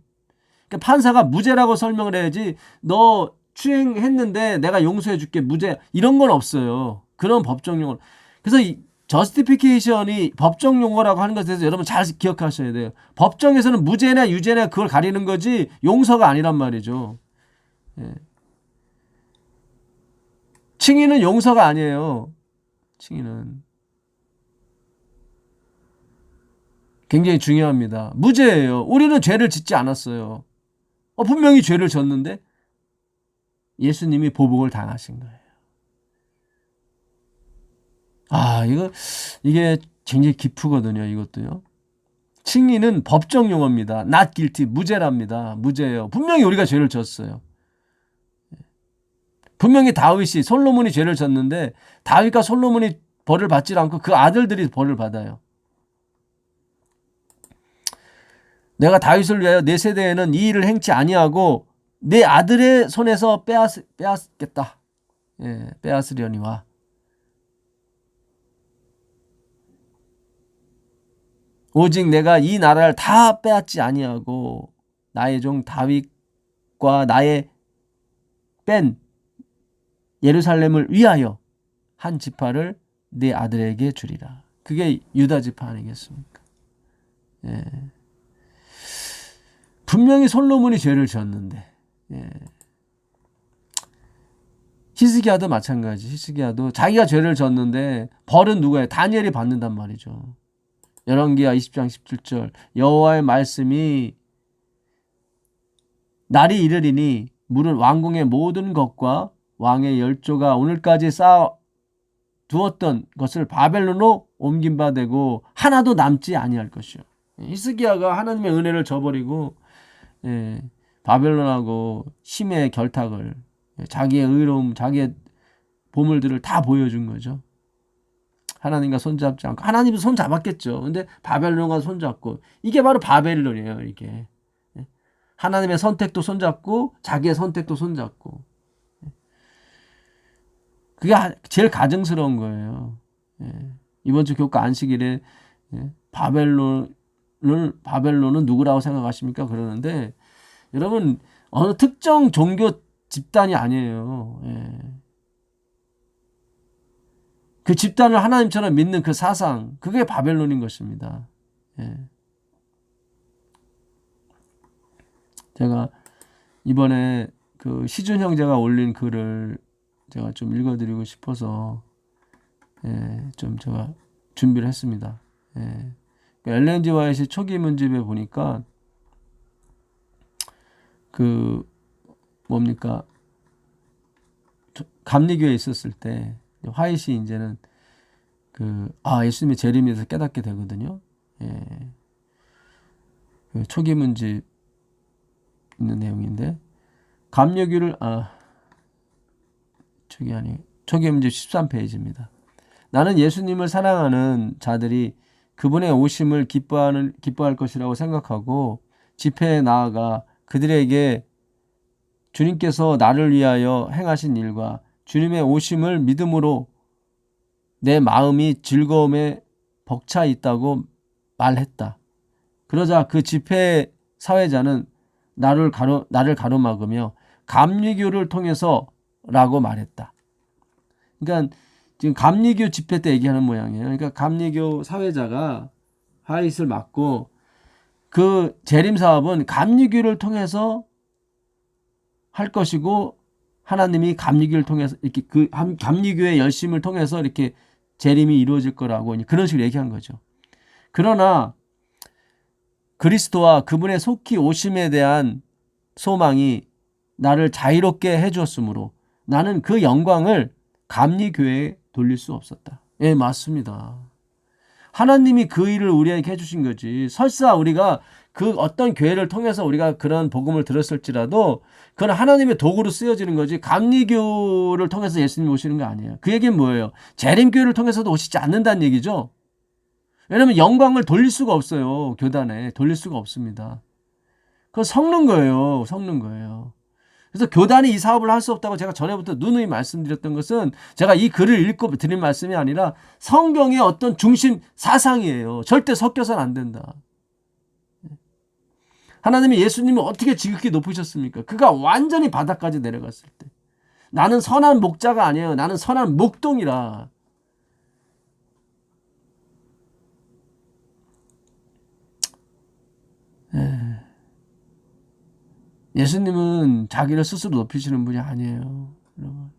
그러니까 판사가 무죄라고 설명을 해야지 너 추행했는데 내가 용서해 줄게. 무죄. 이런 건 없어요. 그런 법정 용어. 그래서 이 저스티피케이션이 법정 용어라고 하는 것에 대해서 여러분 잘 기억하셔야 돼요. 법정에서는 무죄나 유죄나 그걸 가리는 거지 용서가 아니란 말이죠. 칭의는 용서가 아니에요. 칭의는 굉장히 중요합니다. 무죄예요. 우리는 죄를 짓지 않았어요. 분명히 죄를 졌는데 예수님이 보복을 당하신 거예요. 이게 굉장히 깊거든요. 이것도요. 칭의는 법정 용어입니다. not guilty, 무죄랍니다. 무죄예요. 분명히 우리가 죄를 졌어요. 분명히 다윗이, 솔로몬이 죄를 졌는데 다윗과 솔로몬이 벌을 받지 않고 그 아들들이 벌을 받아요. 내가 다윗을 위하여 내 세대에는 이 일을 행치 아니하고 내 아들의 손에서 빼앗겠다. 빼앗으려니와. 오직 내가 이 나라를 다 빼앗지 아니하고 나의 종 다윗과 나의 뺀 예루살렘을 위하여 한 지파를 내 아들에게 주리라. 그게 유다 지파 아니겠습니까? 분명히 솔로몬이 죄를 지었는데, 히스기야도 마찬가지. 히스기야도 자기가 죄를 졌는데 벌은 누구예요? 다니엘이 받는단 말이죠. 열왕기하 20장 17절 여호와의 말씀이 날이 이르리니 물은 왕궁의 모든 것과 왕의 열조가 오늘까지 쌓아 두었던 것을 바벨론으로 옮긴 바 되고 하나도 남지 아니할 것이요. 히스기야가 하나님의 은혜를 저버리고 바벨론하고 힘의 결탁을, 자기의 의로움, 자기의 보물들을 다 보여준 거죠. 하나님과 손잡지 않고, 하나님도 손 잡았겠죠. 근데 바벨론과 손잡고, 이게 바로 바벨론이에요. 이게 하나님의 선택도 손잡고 자기의 선택도 손잡고, 그게 제일 가증스러운 거예요. 이번 주 교과 안식일에 바벨론은 누구라고 생각하십니까? 그러는데 여러분, 어느 특정 종교 집단이 아니에요. 그 집단을 하나님처럼 믿는 그 사상, 그게 바벨론인 것입니다. 제가 이번에 그 시준 형제가 올린 글을 제가 좀 읽어드리고 싶어서 좀 제가 준비를 했습니다. 엘렌 G 화이트의 초기 문집에 보니까 그 뭡니까 감리교에 있었을 때 화이트이 이제는 예수님의 재림에서 깨닫게 되거든요. 예. 그 초기 문집 있는 내용인데 감리교를 초기 문집 13페이지입니다. 나는 예수님을 사랑하는 자들이 그분의 오심을 기뻐할 것이라고 생각하고 집회에 나아가 그들에게 주님께서 나를 위하여 행하신 일과 주님의 오심을 믿음으로 내 마음이 즐거움에 벅차 있다고 말했다. 그러자 그 집회 사회자는 나를 가로막으며 감리교를 통해서라고 말했다. 그러니까 지금 감리교 집회 때 얘기하는 모양이에요. 그러니까 감리교 사회자가 화이트를 맡고 그 재림 사업은 감리교를 통해서 할 것이고 하나님이 감리교를 통해서 이렇게 그 감리교의 열심을 통해서 이렇게 재림이 이루어질 거라고 그런 식으로 얘기한 거죠. 그러나 그리스도와 그분의 속히 오심에 대한 소망이 나를 자유롭게 해주었으므로 나는 그 영광을 감리교회에 돌릴 수 없었다. 예, 맞습니다. 하나님이 그 일을 우리에게 해주신 거지. 설사 우리가 그 어떤 교회를 통해서 우리가 그런 복음을 들었을지라도 그건 하나님의 도구로 쓰여지는 거지. 감리교를 통해서 예수님이 오시는 거 아니에요. 그 얘기는 뭐예요? 재림교회를 통해서도 오시지 않는다는 얘기죠. 왜냐하면 영광을 돌릴 수가 없어요. 교단에 돌릴 수가 없습니다. 그건 섞는 거예요. 섞는 거예요. 그래서 교단이 이 사업을 할 수 없다고 제가 전에부터 누누이 말씀드렸던 것은 제가 이 글을 읽고 드린 말씀이 아니라 성경의 어떤 중심 사상이에요. 절대 섞여서는 안 된다. 하나님이 예수님을 어떻게 지극히 높으셨습니까? 그가 완전히 바닥까지 내려갔을 때. 나는 선한 목자가 아니에요. 나는 선한 목동이라. 예수님은 자기를 스스로 높이시는 분이 아니에요. 여러분.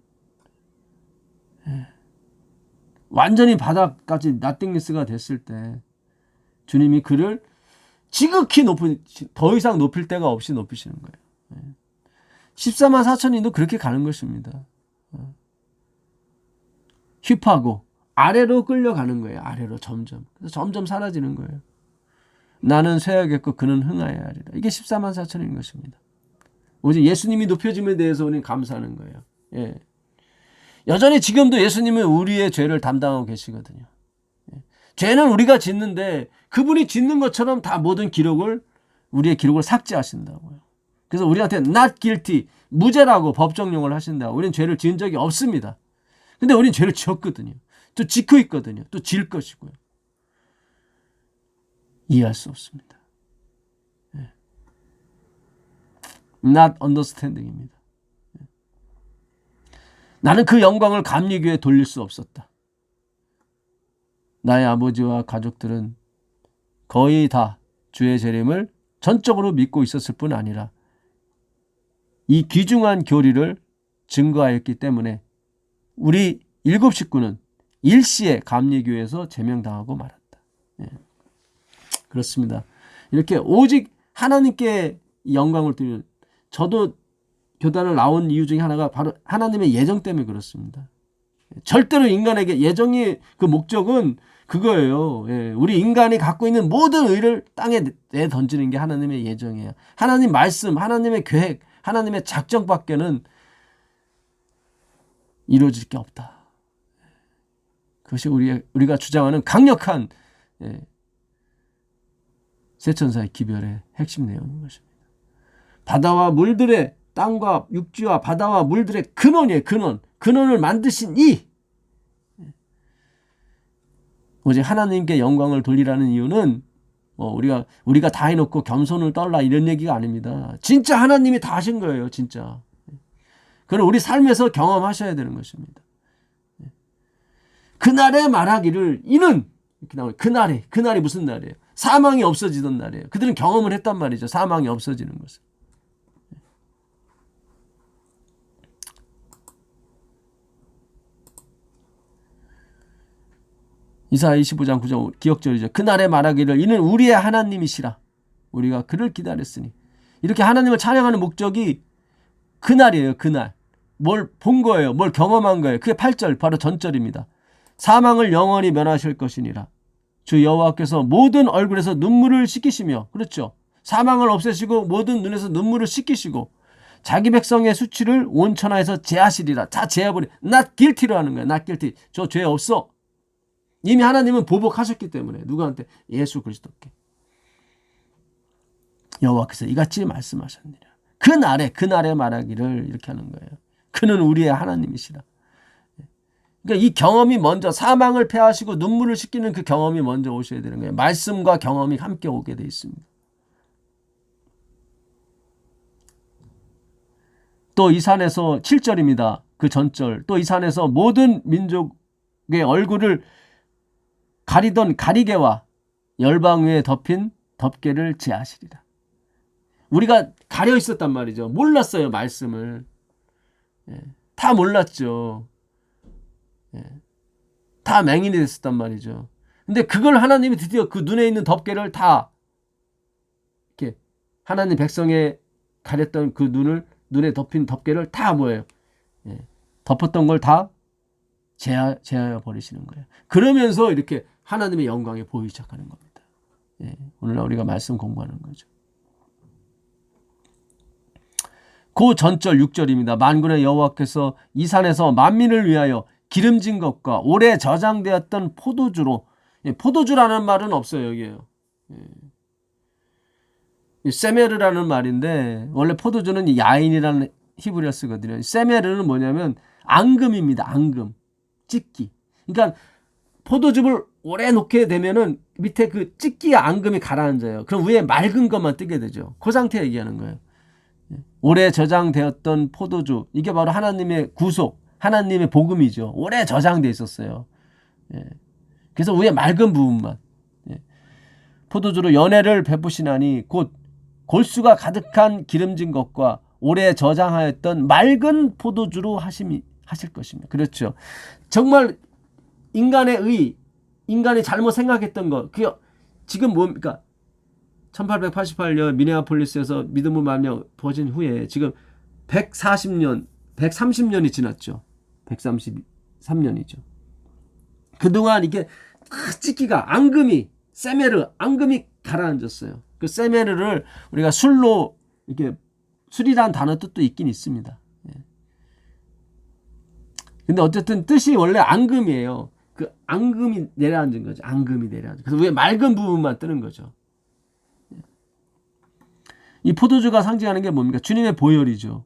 완전히 바닥까지 나띵리스가 됐을 때 주님이 그를 지극히 더 이상 높일 데가 없이 높이시는 거예요. 14만 4천인도 그렇게 가는 것입니다. 힙하고 아래로 끌려가는 거예요. 아래로 점점. 그래서 점점 사라지는 거예요. 나는 쇠하겠고 그는 흥하여야 하리라. 이게 14만 4천인 것입니다. 오직 예수님이 높여짐에 대해서 우리는 감사하는 거예요. 예. 여전히 지금도 예수님은 우리의 죄를 담당하고 계시거든요. 죄는 우리가 짓는데 그분이 짓는 것처럼 다 모든 우리의 기록을 삭제하신다고요. 그래서 우리한테 not guilty, 무죄라고 법정용을 하신다고. 우리는 죄를 지은 적이 없습니다. 근데 우리는 죄를 지었거든요. 또 짓고 있거든요. 또 지을 것이고요. 이해할 수 없습니다. not understanding입니다. 나는 그 영광을 감리교회에 돌릴 수 없었다. 나의 아버지와 가족들은 거의 다 주의 재림을 전적으로 믿고 있었을 뿐 아니라 이 귀중한 교리를 증거하였기 때문에 우리 7 식구는 일시에 감리교회에서 제명당하고 말았다. 그렇습니다. 이렇게 오직 하나님께 영광을 드리는, 저도 교단을 나온 이유 중에 하나가 바로 하나님의 예정 때문에 그렇습니다. 절대로 인간에게 예정이 그 목적은 그거예요. 우리 인간이 갖고 있는 모든 의를 땅에 내던지는 게 하나님의 예정이에요. 하나님 말씀, 하나님의 계획, 하나님의 작정밖에는 이루어질 게 없다. 그것이 우리가 주장하는 강력한 세천사의 기별의 핵심 내용인 것입니다. 바다와 물들의 땅과 육지와 바다와 물들의 근원이에요. 근원을 만드신 오직 하나님께 영광을 돌리라는 이유는 우리가 다 해놓고 겸손을 떨라 이런 얘기가 아닙니다. 진짜 하나님이 다 하신 거예요. 진짜. 그걸 우리 삶에서 경험하셔야 되는 것입니다. 그날에 말하기를 이는 이렇게 나와요. 그날이 무슨 날이에요? 사망이 없어지던 날이에요. 그들은 경험을 했단 말이죠. 사망이 없어지는 것을. 이사야 25장 9절 기억절이죠. 그날에 말하기를 이는 우리의 하나님이시라. 우리가 그를 기다렸으니. 이렇게 하나님을 찬양하는 목적이 그날이에요. 그날. 뭘 본 거예요. 뭘 경험한 거예요. 그게 8절 바로 전절입니다. 사망을 영원히 면하실 것이니라. 주 여호와께서 모든 얼굴에서 눈물을 씻기시며, 그렇죠. 사망을 없애시고 모든 눈에서 눈물을 씻기시고 자기 백성의 수치를 온 천하에서 제하시리라. 다 제해버리. not guilty로 하는 거예요. not guilty. 저 죄 없어. 이미 하나님은 보복하셨기 때문에. 누구한테? 예수 그리스도께. 여호와께서 이같이 말씀하셨느니라. 그날에 말하기를 이렇게 하는 거예요. 그는 우리의 하나님이시라. 그러니까 이 경험이 먼저, 사망을 패하시고 눈물을 씻기는 그 경험이 먼저 오셔야 되는 거예요. 말씀과 경험이 함께 오게 돼 있습니다. 또 이 산에서 7절입니다. 그 전절. 또 이 산에서 모든 민족의 얼굴을 가리던 가리개와 열방 위에 덮인 덮개를 제하시리라. 우리가 가려 있었단 말이죠. 몰랐어요, 말씀을. 다 몰랐죠. 다 맹인이 됐었단 말이죠. 근데 그걸 하나님이 드디어 그 눈에 있는 덮개를 다 이렇게 하나님 백성의 가렸던 그 눈에 덮인 덮개를 다 뭐예요? 덮었던 걸 다 제하여 버리시는 거예요. 그러면서 이렇게 하나님의 영광이 보이기 시작하는 겁니다. 오늘날 우리가 말씀 공부하는 거죠. 그 전절 6절입니다. 만군의 여호와께서 이 산에서 만민을 위하여 기름진 것과 오래 저장되었던 포도주로, 포도주라는 말은 없어요. 여기에요. 세메르라는 말인데 원래 포도주는 야인이라는 히브리어 쓰거든요. 세메르는 뭐냐면 앙금입니다. 앙금, 찢기. 그러니까 포도즙을 오래 놓게 되면은 밑에 그 찢기의 앙금이 가라앉아요. 그럼 위에 맑은 것만 뜨게 되죠. 그 상태 얘기하는 거예요. 오래 저장되었던 포도주, 이게 바로 하나님의 구속, 하나님의 복음이죠. 오래 저장돼 있었어요. 그래서 위에 맑은 부분만. 포도주로 연회를 베푸시나니 곧 골수가 가득한 기름진 것과 오래 저장하였던 맑은 포도주로 하실 것입니다. 그렇죠. 정말 인간의 의, 인간이 잘못 생각했던 것, 그게 지금 뭡니까? 1888년 미네아폴리스에서 믿음을 말며 부어진 후에 지금 130년이 지났죠. 133년이죠. 그동안 이게 찢기가, 앙금이, 세메르, 앙금이 가라앉았어요. 그 세메르를 우리가 술로, 이렇게 술이라는 단어 뜻도 있긴 있습니다. 근데 어쨌든 뜻이 원래 앙금이에요. 그 앙금이 내려앉은 거죠. 앙금이 내려앉은. 그래서 위에 맑은 부분만 뜨는 거죠. 이 포도주가 상징하는 게 뭡니까? 주님의 보혈이죠.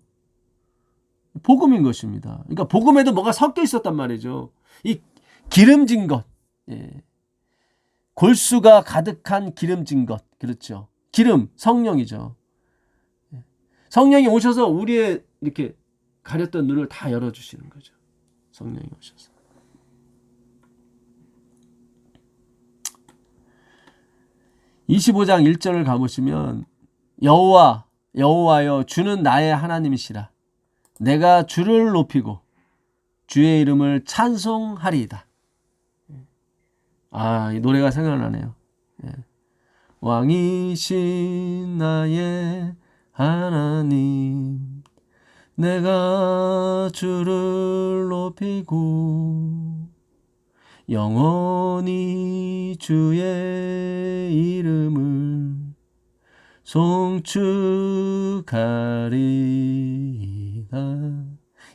복음인 것입니다. 그러니까 복음에도 뭐가 섞여 있었단 말이죠. 이 기름진 것, 골수가 가득한 기름진 것, 그렇죠. 기름, 성령이죠. 성령이 오셔서 우리의 이렇게 가렸던 눈을 다 열어주시는 거죠. 성령이 오셔서. (25장 1절을) 가보시면 여호와여 주는 나의 하나님이시라. 내가 주를 높이고 주의 이름을 찬송하리이다. 이 노래가 생각나네요. 왕이신 나의 하나님, 내가 주를 높이고 영원히 주의 이름을 송축하리이다.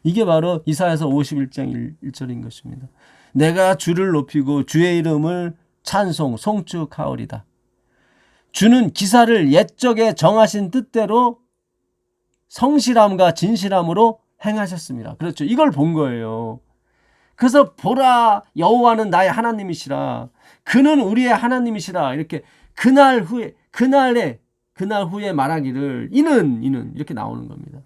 이게 바로 이사야서 51장 1절인 것입니다. 내가 주를 높이고 주의 이름을 송축하오리다. 주는 기사를 옛적에 정하신 뜻대로 성실함과 진실함으로 행하셨습니다. 그렇죠. 이걸 본 거예요. 그래서 보라, 여호와는 나의 하나님이시라. 그는 우리의 하나님이시라. 이렇게 그날 후에 말하기를 이는 이렇게 나오는 겁니다.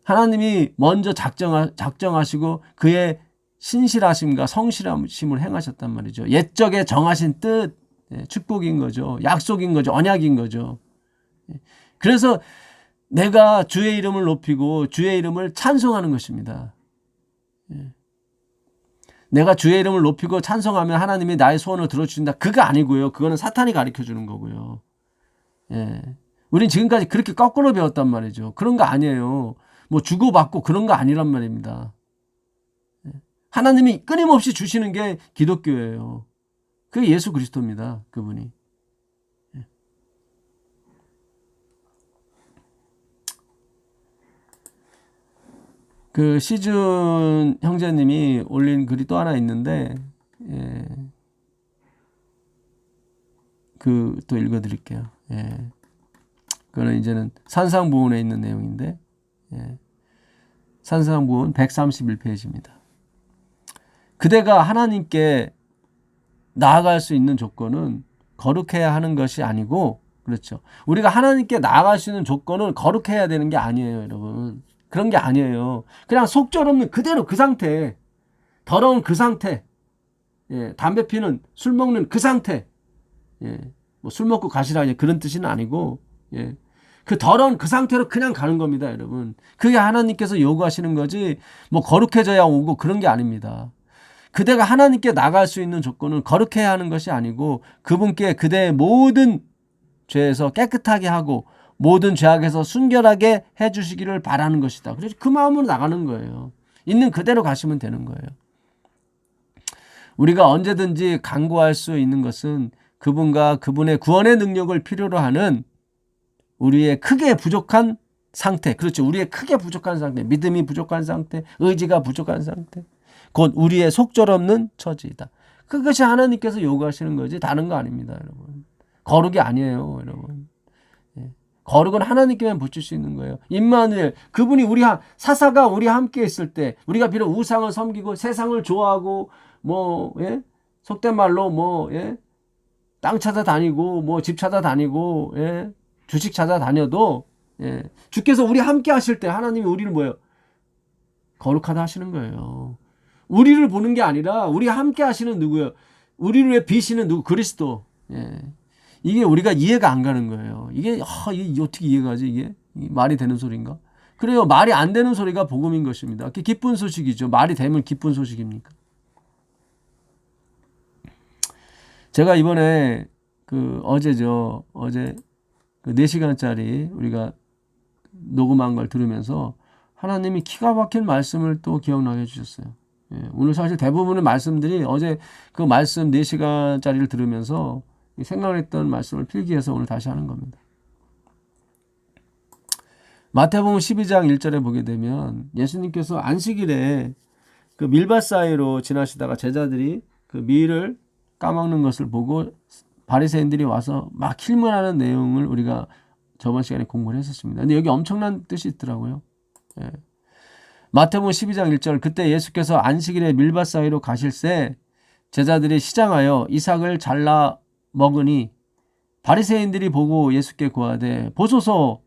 하나님이 먼저 작정하시고 그의 신실하심과 성실하심을 행하셨단 말이죠. 옛적에 정하신 뜻, 축복인 거죠. 약속인 거죠. 언약인 거죠. 그래서 내가 주의 이름을 높이고 주의 이름을 찬송하는 것입니다. 내가 주의 이름을 높이고 찬송하면 하나님이 나의 소원을 들어주신다. 그거 아니고요. 그거는 사탄이 가르쳐주는 거고요. 예. 우린 지금까지 그렇게 거꾸로 배웠단 말이죠. 그런 거 아니에요. 뭐 주고받고 그런 거 아니란 말입니다. 하나님이 끊임없이 주시는 게 기독교예요. 그게 예수 그리스도입니다. 그분이. 그 시준 형제님이 올린 글이 또 하나 있는데, 예. 그 또 읽어드릴게요. 예. 그거는 이제는 산상보훈에 있는 내용인데, 예. 산상보훈 131페이지입니다. 그대가 하나님께 나아갈 수 있는 조건은 거룩해야 하는 것이 아니고, 그렇죠. 우리가 하나님께 나아갈 수 있는 조건은 거룩해야 되는 게 아니에요, 여러분. 그런 게 아니에요. 그냥 속절없는 그대로 그 상태, 더러운 그 상태, 예, 담배 피는, 술 먹는 그 상태, 예, 뭐 술 먹고 가시라 그런 뜻은 아니고, 예, 그 더러운 그 상태로 그냥 가는 겁니다, 여러분. 그게 하나님께서 요구하시는 거지, 뭐 거룩해져야 오고 그런 게 아닙니다. 그대가 하나님께 나갈 수 있는 조건은 거룩해야 하는 것이 아니고 그분께 그대의 모든 죄에서 깨끗하게 하고 모든 죄악에서 순결하게 해주시기를 바라는 것이다. 그래서 그 마음으로 나가는 거예요. 있는 그대로 가시면 되는 거예요. 우리가 언제든지 간구할 수 있는 것은 그분과 그분의 구원의 능력을 필요로 하는 우리의 크게 부족한 상태, 그렇죠. 우리의 크게 부족한 상태, 믿음이 부족한 상태, 의지가 부족한 상태, 곧 우리의 속절없는 처지이다. 그것이 하나님께서 요구하시는 거지 다른 거 아닙니다, 여러분. 거룩이 아니에요, 여러분. 예. 거룩은 하나님께만 붙일 수 있는 거예요. 임마누엘, 그분이 사사가 우리와 함께 있을 때, 우리가 비록 우상을 섬기고 세상을 좋아하고 뭐, 예? 속된 말로 뭐, 예? 땅 찾아다니고 뭐 집 찾아다니고, 예? 주식 찾아다녀도, 예? 주께서 우리 함께 하실 때 하나님이 우리를 뭐예요? 거룩하다 하시는 거예요. 우리를 보는 게 아니라 우리 함께 하시는 누구예요? 우리를 위해 비시는 누구? 그리스도. 예. 이게 우리가 이해가 안 가는 거예요. 이게 어떻게 이해가 가지? 이게 말이 되는 소리인가? 그래요. 말이 안 되는 소리가 복음인 것입니다. 그게 기쁜 소식이죠. 말이 되면 기쁜 소식입니까? 제가 이번에 어제 그 4시간짜리 우리가 녹음한 걸 들으면서 하나님이 기가 막힌 말씀을 또 기억나게 해주셨어요. 예, 오늘 사실 대부분의 말씀들이 어제 그 말씀 4시간짜리를 들으면서 생각했던 말씀을 필기해서 오늘 다시 하는 겁니다. 마태복음 12장 1절에 보게 되면 예수님께서 안식일에 그 밀밭 사이로 지나시다가 제자들이 그 밀을 까먹는 것을 보고 바리새인들이 와서 막 힐문하는 내용을 우리가 저번 시간에 공부를 했었습니다. 근데 여기 엄청난 뜻이 있더라고요. 예. 마태복음 12장 1절, 그때 예수께서 안식일에 밀밭 사이로 가실새 제자들이 시장하여 이삭을 잘라 먹으니 바리새인들이 보고 예수께 고하되 보소서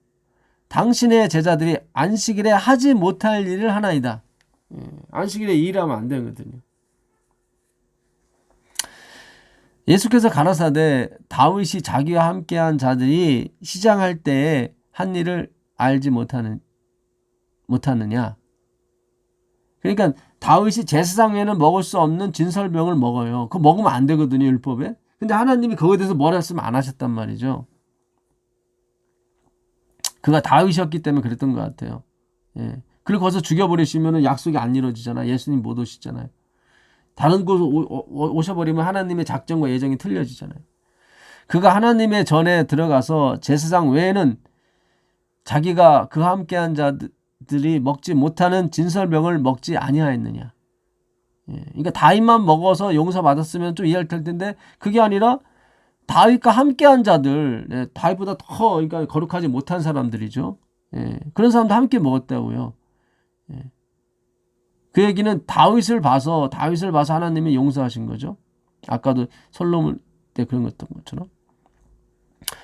당신의 제자들이 안식일에 하지 못할 일을 하나이다. 예. 안식일에 일하면 안 되거든요. 예수께서 가라사대 다윗이 자기와 함께한 자들이 시장할 때에 한 일을 알지 못하느냐. 그러니까 다윗이 제사장에는 먹을 수 없는 진설병을 먹어요. 그거 먹으면 안 되거든요, 율법에. 근데 하나님이 그거에 대해서 뭐라 했으면 안 하셨단 말이죠. 그가 다윗이었기 때문에 그랬던 것 같아요. 예. 그리고 거기서 죽여버리시면 약속이 안 이루어지잖아요. 예수님 못 오시잖아요. 다른 곳 오셔버리면 하나님의 작정과 예정이 틀려지잖아요. 그가 하나님의 전에 들어가서 제사장 외에는 자기가 그와 함께한 자들이 먹지 못하는 진설병을 먹지 아니하였느냐. 예, 그러니까 다윗만 먹어서 용서받았으면 좀 이해할 텐데 그게 아니라 다윗과 함께한 자들, 예, 다윗보다 더 그러니까 거룩하지 못한 사람들이죠. 예, 그런 사람도 함께 먹었다고요. 예. 그 얘기는 다윗을 봐서 하나님이 용서하신 거죠. 아까도 솔로몬 때 그런 것처럼.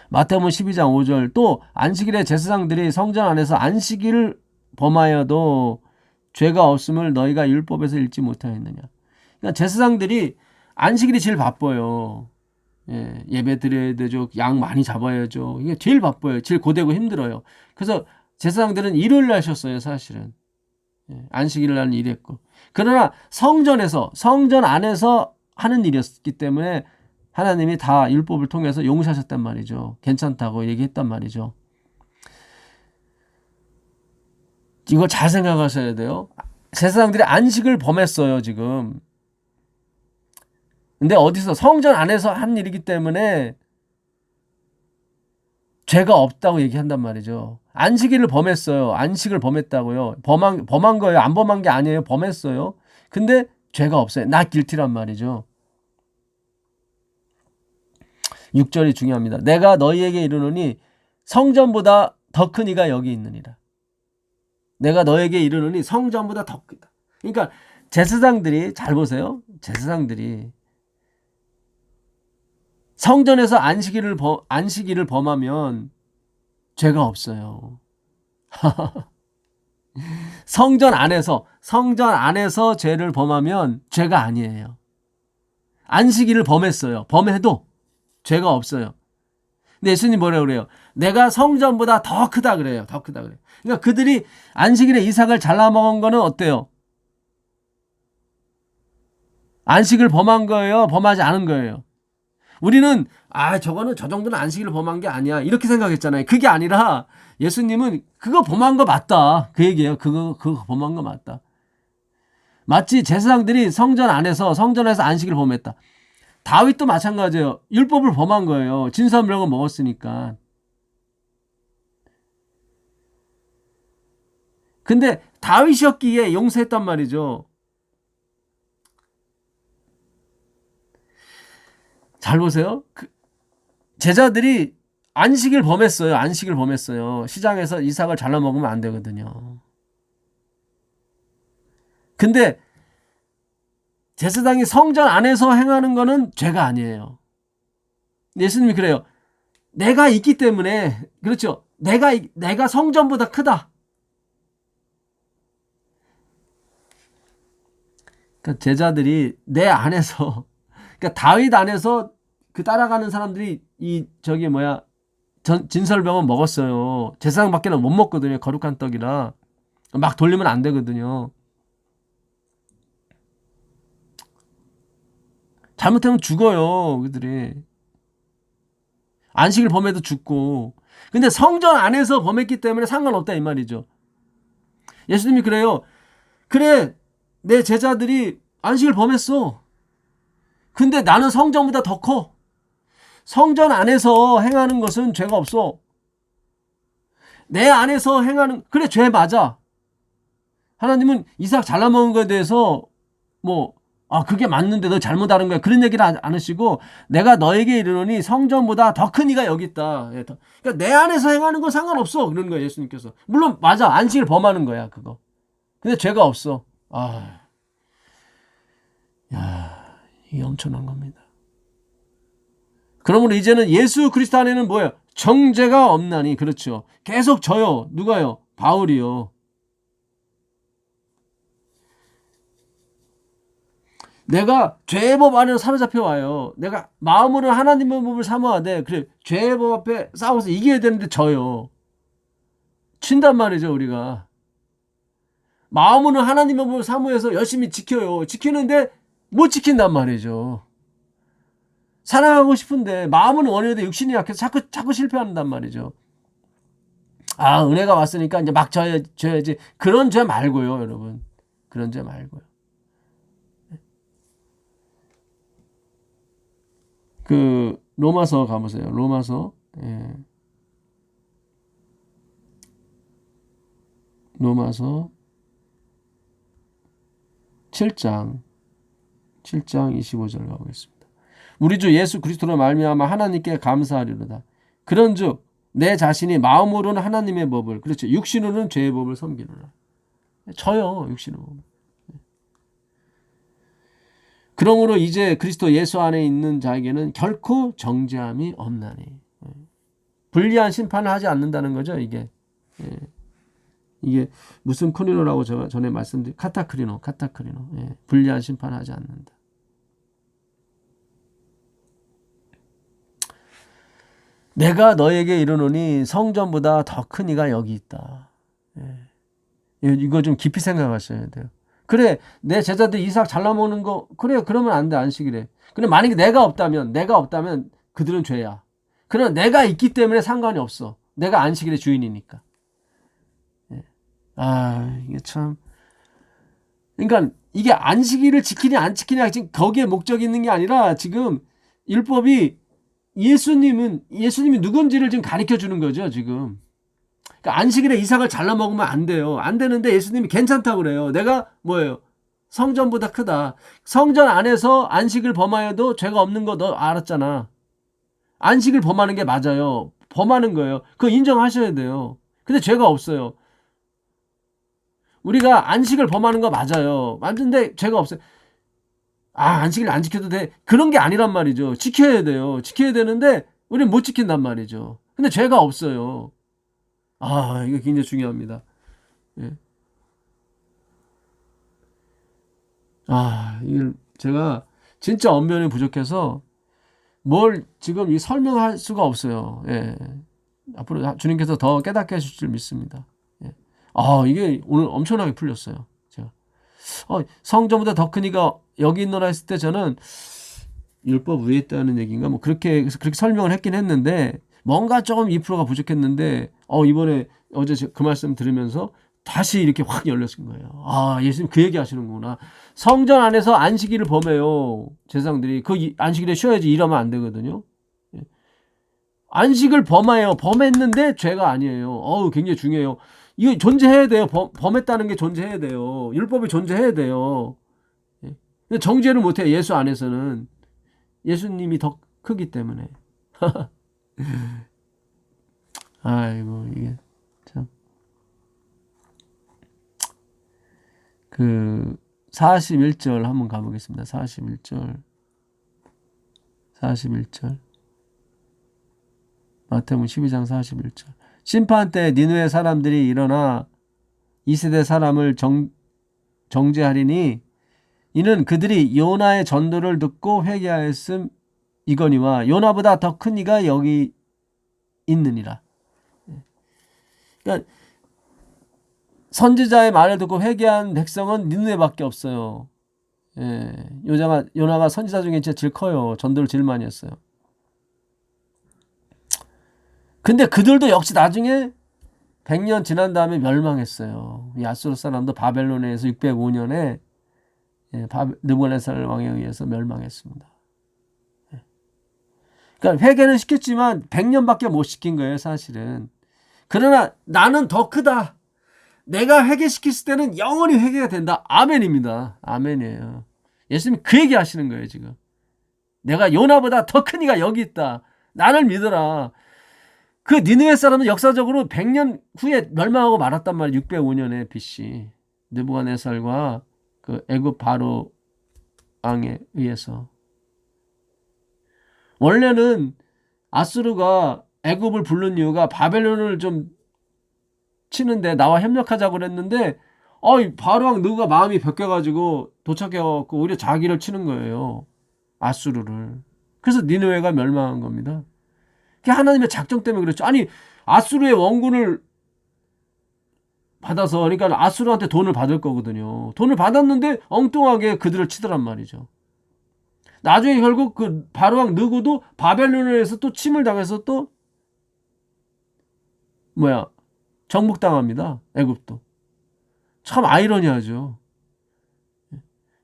마태복음 12장 5절, 또 안식일에 제사장들이 성전 안에서 안식일을 범하여도 죄가 없음을 너희가 율법에서 읽지 못하였느냐. 그러니까 제사장들이 안식일이 제일 바빠요. 예, 예배 드려야 되죠. 양 많이 잡아야죠. 이게 제일 바빠요. 제일 고되고 힘들어요. 그래서 제사장들은 일요일 날 쉬었어요, 사실은. 안식일을 나는 일했고. 그러나 성전 안에서 하는 일이었기 때문에 하나님이 다 율법을 통해서 용서하셨단 말이죠. 괜찮다고 얘기했단 말이죠. 이거 잘 생각하셔야 돼요. 제사장들이 안식을 범했어요, 지금. 근데 어디서 성전 안에서 한 일이기 때문에 죄가 없다고 얘기한단 말이죠. 안식일을 범했어요. 안식을 범했다고요. 범한 거예요. 안 범한 게 아니에요. 범했어요. 근데 죄가 없어요. 나 길티란 말이죠. 6절이 중요합니다. 내가 너희에게 이르노니 성전보다 더 큰 이가 여기 있느니라. 내가 너에게 이르노니 성전보다 더 크다. 그러니까 제사장들이, 잘 보세요. 제사장들이 성전에서 안식일을 범하면 죄가 없어요. 성전 안에서 죄를 범하면 죄가 아니에요. 안식일을 범했어요. 범해도 죄가 없어요. 근데 예수님 뭐라고 그래요? 내가 성전보다 더 크다 그래요. 더 크다 그래요. 그러니까 그들이 안식일에 이삭을 잘라먹은 거는 어때요? 안식을 범한 거예요? 범하지 않은 거예요? 우리는 저거는 저 정도는 안식일을 범한 게 아니야 이렇게 생각했잖아요. 그게 아니라 예수님은 그거 범한 거 맞다 그 얘기예요. 그거 범한 거 맞다. 마치 제사장들이 성전에서 안식일을 범했다. 다윗도 마찬가지예요. 율법을 범한 거예요. 진설명을 먹었으니까. 근데 다윗이었기에 용서했단 말이죠. 잘 보세요. 제자들이 안식을 범했어요. 시장에서 이삭을 잘라 먹으면 안 되거든요. 근데 제사장이 성전 안에서 행하는 거는 죄가 아니에요. 예수님이 그래요. 내가 있기 때문에, 그렇죠. 내가 성전보다 크다. 그러니까 제자들이 내 안에서, 그러니까 다윗 안에서 그 따라가는 사람들이 진설병은 먹었어요. 제사장밖에는 못 먹거든요. 거룩한 떡이라. 막 돌리면 안 되거든요. 잘못하면 죽어요. 그들이. 안식을 범해도 죽고. 근데 성전 안에서 범했기 때문에 상관없다 이 말이죠. 예수님이 그래요. 그래, 내 제자들이 안식을 범했어. 근데 나는 성전보다 더 커. 성전 안에서 행하는 것은 죄가 없어. 내 안에서 행하는, 그래, 죄 맞아. 하나님은 이삭 잘라먹은 거에 대해서 그게 맞는데 너 잘못하는 거야. 그런 얘기를 안 하시고 내가 너에게 이르노니 성전보다 더 큰 이가 여기 있다. 그러니까 내 안에서 행하는 건 상관없어. 그러는 거예요. 예수님께서. 물론 맞아. 안식을 범하는 거야. 그거. 근데 죄가 없어. 이게 엄청난 겁니다. 그러므로 이제는 예수 그리스도 안에는 뭐예요? 정죄가 없나니. 그렇죠. 계속 져요. 누가요? 바울이요. 내가 죄의 법 안에서 사로잡혀 와요. 내가 마음으로 하나님의 법을 사모하되 그래 죄의 법 앞에 싸워서 이겨야 되는데 져요. 친단 말이죠. 우리가 마음으로 하나님의 법을 사모해서 열심히 지켜요. 지키는데 못 지킨단 말이죠. 사랑하고 싶은데 마음은 원해도 육신이 약해서 자꾸 실패한단 말이죠. 은혜가 왔으니까 이제 막 져야지. 그런 죄 말고요, 여러분. 그런 죄 말고요. 로마서 가보세요. 로마서 7장 25절 가보겠습니다. 우리 주 예수 그리스도로 말미암아 하나님께 감사하리로다. 그런즉 내 자신이 마음으로는 하나님의 법을, 그렇죠, 육신으로는 죄의 법을 섬기노라. 저요, 육신으로. 그러므로 이제 그리스도 예수 안에 있는 자에게는 결코 정죄함이 없나니. 불리한 심판을 하지 않는다는 거죠. 이게 무슨 크리노라고 제가 전에 말씀드린 카타크리노. 불리한 심판을 하지 않는다. 내가 너에게 이르노니 성전보다 더 큰 이가 여기 있다. 이거 좀 깊이 생각하셔야 돼요. 그래, 내 제자들 이삭 잘라 먹는 거, 그래, 그러면 안 돼, 안식일에. 그래, 만약에 내가 없다면 그들은 죄야. 그러나 내가 있기 때문에 상관이 없어. 내가 안식일의 주인이니까. 예. 이게 참. 그러니까 이게 안식일을 지키냐 안 지키냐 지금 거기에 목적이 있는 게 아니라 지금 율법이 예수님이 누군지를 지금 가르쳐 주는 거죠, 지금. 그러니까 안식일에 이삭을 잘라 먹으면 안 돼요. 안 되는데 예수님이 괜찮다고 그래요. 내가 뭐예요? 성전보다 크다. 성전 안에서 안식을 범하여도 죄가 없는 거 너 알았잖아. 안식을 범하는 게 맞아요. 범하는 거예요. 그거 인정하셔야 돼요. 근데 죄가 없어요. 우리가 안식을 범하는 거 맞아요. 맞는데 죄가 없어요. 안식일 안 지켜도 돼. 그런 게 아니란 말이죠. 지켜야 돼요. 지켜야 되는데 우리는 못 지킨단 말이죠. 근데 죄가 없어요. 이거 굉장히 중요합니다. 예. 이걸 제가 진짜 언변이 부족해서 뭘 지금 이 설명할 수가 없어요. 예. 앞으로 주님께서 더 깨닫게 해주실 줄 믿습니다. 예. 이게 오늘 엄청나게 풀렸어요. 제가. 성전보다 더 큰 이가 여기 있노라 했을 때 저는 율법 위에 있다는 얘기인가 뭐 그렇게 설명을 했긴 했는데 뭔가 조금 2%가 부족했는데 이번에 어제 그 말씀 들으면서 다시 이렇게 확 열렸은 거예요. 예수님 그 얘기 하시는구나. 성전 안에서 안식일을 범해요. 제사장들이. 그 안식일에 쉬어야지 일하면 안 되거든요. 안식을 범했는데 죄가 아니에요. 굉장히 중요해요. 이거 존재해야 돼요. 범했다는 게 존재해야 돼요. 율법이 존재해야 돼요. 근데 정죄를 못해요. 예수 안에서는. 예수님이 더 크기 때문에. 아이고, 이게 참. 41절 한번 가보겠습니다. 41절. 마태복음 12장 41절. 심판 때 니느웨 사람들이 일어나 이 세대 사람을 정죄하리니 이는 그들이 요나의 전도를 듣고 회개하였음 이거니와 요나보다 더 큰 이가 여기 있느니라. 그러니까 선지자의 말을 듣고 회개한 백성은 니느웨밖에 없어요. 요나가 선지자 중에 진짜 제일 커요. 전도를 제일 많이 했어요. 근데 그들도 역시 나중에 100년 지난 다음에 멸망했어요. 이 아수르 사람도 바벨론에서 605년에 느부갓네살 왕에 의해서 멸망했습니다. 그러니까 회개는 시켰지만 100년밖에 못 시킨 거예요, 사실은. 그러나 나는 더 크다. 내가 회개시켰을 때는 영원히 회개가 된다. 아멘입니다. 아멘이에요. 예수님이 그 얘기 하시는 거예요, 지금. 내가 요나보다 더 큰 이가 여기 있다. 나를 믿어라. 그 니느웨 사람은 역사적으로 100년 후에 멸망하고 말았단 말이에요. 605년에 BC. 느부갓네살과 그 애굽 바로 왕에 의해서. 원래는 아수르가 애굽을 부른 이유가 바벨론을 좀 치는데 나와 협력하자고 그랬는데 바로왕 느부가 마음이 벗겨가지고 도착해갖고 오히려 자기를 치는 거예요. 아수르를. 그래서 니느웨가 멸망한 겁니다. 그게 하나님의 작정 때문에 그랬죠. 아니 아수르의 원군을 받아서 그러니까 아수르한테 돈을 받을 거거든요. 돈을 받았는데 엉뚱하게 그들을 치더란 말이죠. 나중에 결국 그 바로왕 느고도 바벨론에서 또 침을 당해서 또 정복당합니다. 애굽도. 참 아이러니하죠.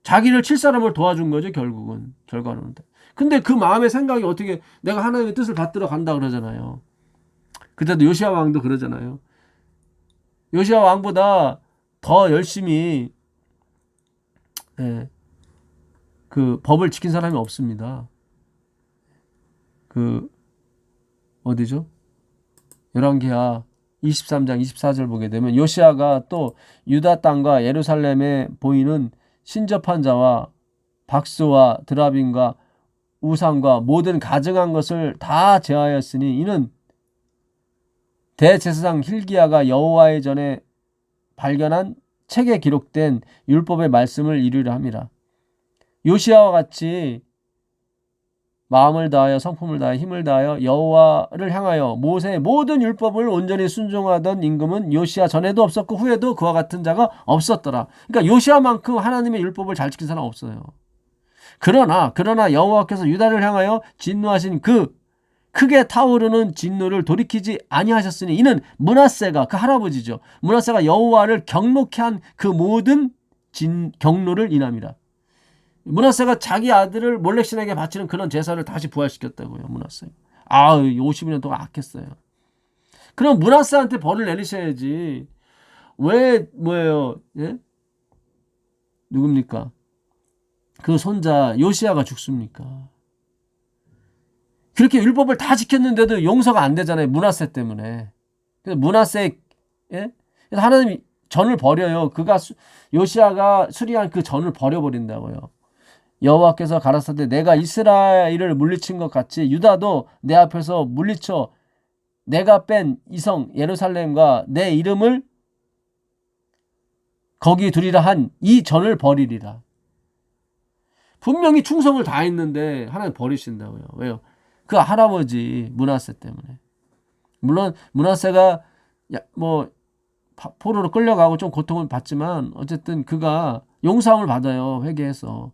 자기를 칠 사람을 도와준 거죠, 결과로는. 근데 그 마음의 생각이 어떻게 내가 하나님의 뜻을 받들어 간다 그러잖아요. 그때도 요시야 왕도 그러잖아요. 요시야 왕보다 더 열심히 그 법을 지킨 사람이 없습니다. 어디죠? 열왕기하 23장 24절 보게 되면 요시야가 또 유다 땅과 예루살렘에 보이는 신접한 자와 박수와 드라빔과 우상과 모든 가증한 것을 다 제하였으니 이는 대제사장 hil기야가 여호와의 전에 발견한 책에 기록된 율법의 말씀을 이루려 함이라. 요시야와 같이 마음을 다하여 성품을 다하여 힘을 다하여 여호와를 향하여 모세의 모든 율법을 온전히 순종하던 임금은 요시야 전에도 없었고 후에도 그와 같은 자가 없었더라. 그러니까 요시야만큼 하나님의 율법을 잘 지킨 사람 없어요. 그러나 여호와께서 유다를 향하여 진노하신 그 크게 타오르는 진노를 돌이키지 아니하셨으니 이는 므낫세가, 그 할아버지죠, 므낫세가 여호와를 경노케 한 그 모든 경노를 인함이라. 므낫세가 자기 아들을 몰렉신에게 바치는 그런 제사를 다시 부활시켰다고요. 므낫세. 50년 동안 악했어요. 그럼 므낫세한테 벌을 내리셔야지. 왜 뭐예요? 예? 누굽니까? 그 손자 요시야가 죽습니까? 그렇게 율법을 다 지켰는데도 용서가 안 되잖아요. 므낫세 때문에. 그래서 므낫세, 예? 그래서 하나님이 전을 버려요. 요시야가 수리한 그 전을 버려버린다고요. 여호와께서 가라사대 내가 이스라엘을 물리친 것 같이 유다도 내 앞에서 물리쳐 내가 뺀 이성 예루살렘과 내 이름을 거기 두리라 한 이 전을 버리리라. 분명히 충성을 다했는데 하나님 버리신다고요. 왜요? 그 할아버지 므낫세 때문에. 물론 므낫세가 포로로 끌려가고 좀 고통을 받지만 어쨌든 그가 용서함을 받아요. 회개해서.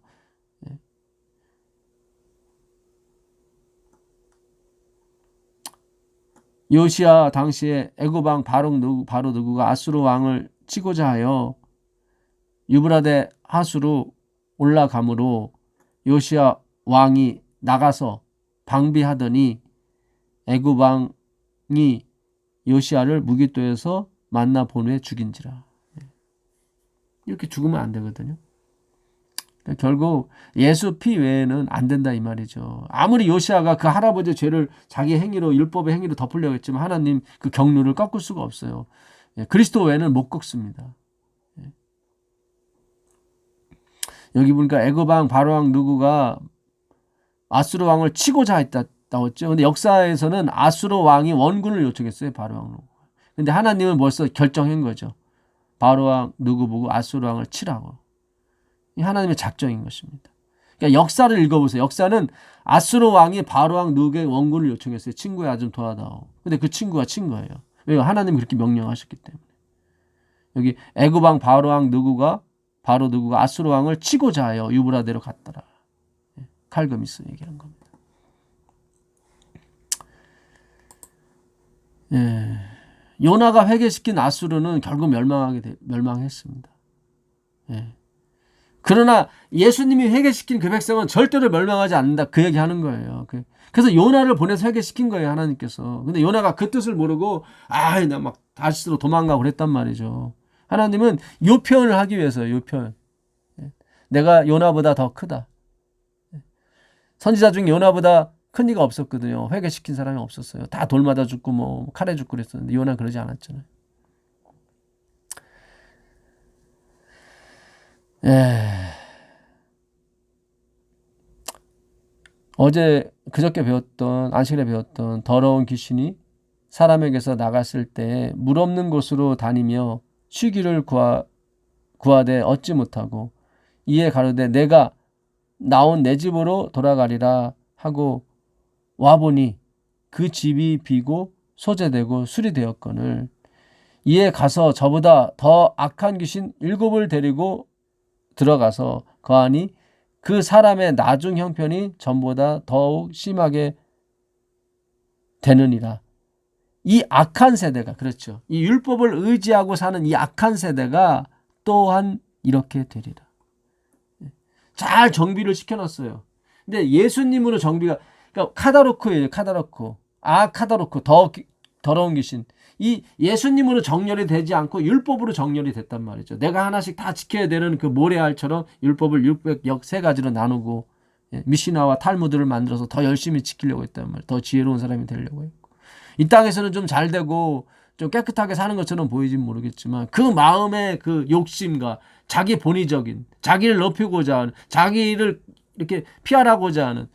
요시야 당시에 애굽 왕 바로 누구가 아수르 왕을 치고자 하여 유브라데 하수로 올라가므로 요시야 왕이 나가서 방비하더니 애굽 왕이 요시야를 무기토에서 만나 본 후에 죽인지라. 이렇게 죽으면 안 되거든요. 결국 예수 피 외에는 안 된다 이 말이죠. 아무리 요시야가 그 할아버지의 죄를 자기 행위로, 율법의 행위로 덮으려고 했지만 하나님 그 경륜을 꺾을 수가 없어요. 그리스도 외에는 못 꺾습니다. 여기 보니까 애굽 왕 바로 왕 누구가 아수르 왕을 치고자 했다고 했죠. 근데 역사에서는 아수르 왕이 원군을 요청했어요. 바로 왕 누구. 근데 하나님은 벌써 결정한 거죠. 바로 왕 누구 보고 아수르 왕을 치라고. 이 하나님의 작정인 것입니다. 그러니까 역사를 읽어보세요. 역사는 아수르 왕이 바로 왕 누구의 원군을 요청했어요. 친구야 좀 도와다오. 근데 그 친구가 친 거예요. 왜요? 하나님이 그렇게 명령하셨기 때문에. 여기 애굽 왕 바로 왕 누구가 아수르 왕을 치고자 하여 유브라데로 갔더라. 칼거미스 얘기하는 겁니다. 요나가 회개시킨 아수르는 결국 멸망했습니다. 그러나 예수님이 회개시킨 그 백성은 절대로 멸망하지 않는다. 그 얘기하는 거예요. 그래서 요나를 보내서 회개시킨 거예요. 하나님께서. 근데 요나가 그 뜻을 모르고 나 막 다시스로 도망가고 그랬단 말이죠. 하나님은 요 표현을 하기 위해서요. 요 표현. 내가 요나보다 더 크다. 선지자 중에 요나보다 큰 이가 없었거든요. 회개시킨 사람이 없었어요. 다 돌 맞아 죽고 칼에 죽고 그랬었는데 요나 그러지 않았잖아요. 그저께 배웠던, 안식일에 배웠던 더러운 귀신이 사람에게서 나갔을 때 물 없는 곳으로 다니며 쉬기를 구하되 얻지 못하고 이에 가로되 내가 나온 내 집으로 돌아가리라 하고 와보니 그 집이 비고 소재되고 수리되었거늘 이에 가서 저보다 더 악한 귀신 7을 데리고 들어가서 거하니 그 사람의 나중 형편이 전보다 더욱 심하게 되느니라. 이 악한 세대가, 그렇죠, 이 율법을 의지하고 사는 이 악한 세대가 또한 이렇게 되리라. 잘 정비를 시켜놨어요. 근데 예수님으로 그러니까 카다로크예요. 카다로크. 카다로크. 더러운 귀신. 이 예수님으로 정렬이 되지 않고 율법으로 정렬이 됐단 말이죠. 내가 하나씩 다 지켜야 되는 그 모래알처럼 율법을 603가지로 나누고 미시나와 탈무드를 만들어서 더 열심히 지키려고 했단 말이에요. 더 지혜로운 사람이 되려고 했고. 이 땅에서는 좀 잘 되고 좀 깨끗하게 사는 것처럼 보이진 모르겠지만 그 마음의 그 욕심과 자기 본의적인, 자기를 높이고자 하는, 자기를 이렇게 피하라고자 하는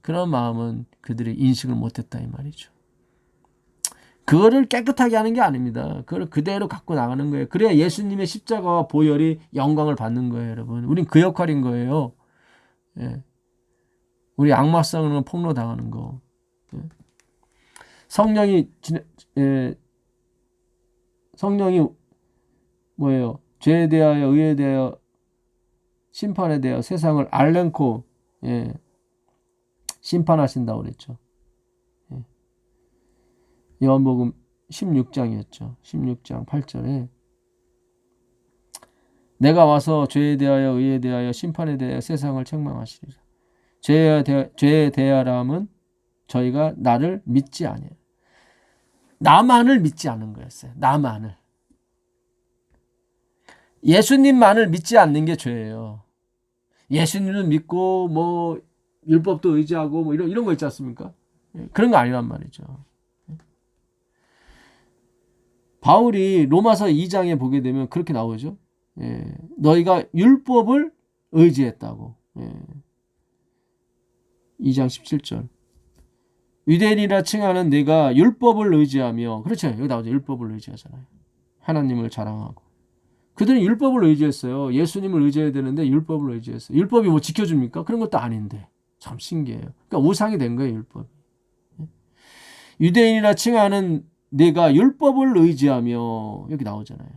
그런 마음은 그들이 인식을 못했다 이 말이죠. 그거를 깨끗하게 하는 게 아닙니다. 그걸 그대로 갖고 나가는 거예요. 그래야 예수님의 십자가와 보혈이 영광을 받는 거예요, 여러분. 우린 그 역할인 거예요. 우리 악마성으로 폭로당하는 거. 성령이 성령이 뭐예요? 죄에 대하여, 의에 대하여, 심판에 대하여 세상을 알랭코 심판하신다고 그랬죠. 요한복음 16장이었죠. 16장 8절에 내가 와서 죄에 대하여, 의에 대하여, 심판에 대하여 세상을 책망하시리라. 죄에 대하여라면 저희가 나를 믿지 아니에요. 나만을 믿지 않는 거였어요. 나만을. 예수님만을 믿지 않는 게 죄예요. 예수님을 믿고 뭐 율법도 의지하고 뭐 이런 거 있지 않습니까? 그런 거 아니란 말이죠. 바울이 로마서 2장에 보게 되면 그렇게 나오죠. 너희가 율법을 의지했다고. 2장 17절. 유대인이라 칭하는 네가 율법을 의지하며, 그렇죠. 여기 나오죠. 율법을 의지하잖아요. 하나님을 자랑하고. 그들은 율법을 의지했어요. 예수님을 의지해야 되는데 율법을 의지했어요. 율법이 뭐 지켜줍니까? 그런 것도 아닌데. 참 신기해요. 그러니까 우상이 된 거예요, 율법이. 유대인이라 칭하는 네가 율법을 의지하며, 여기 나오잖아요.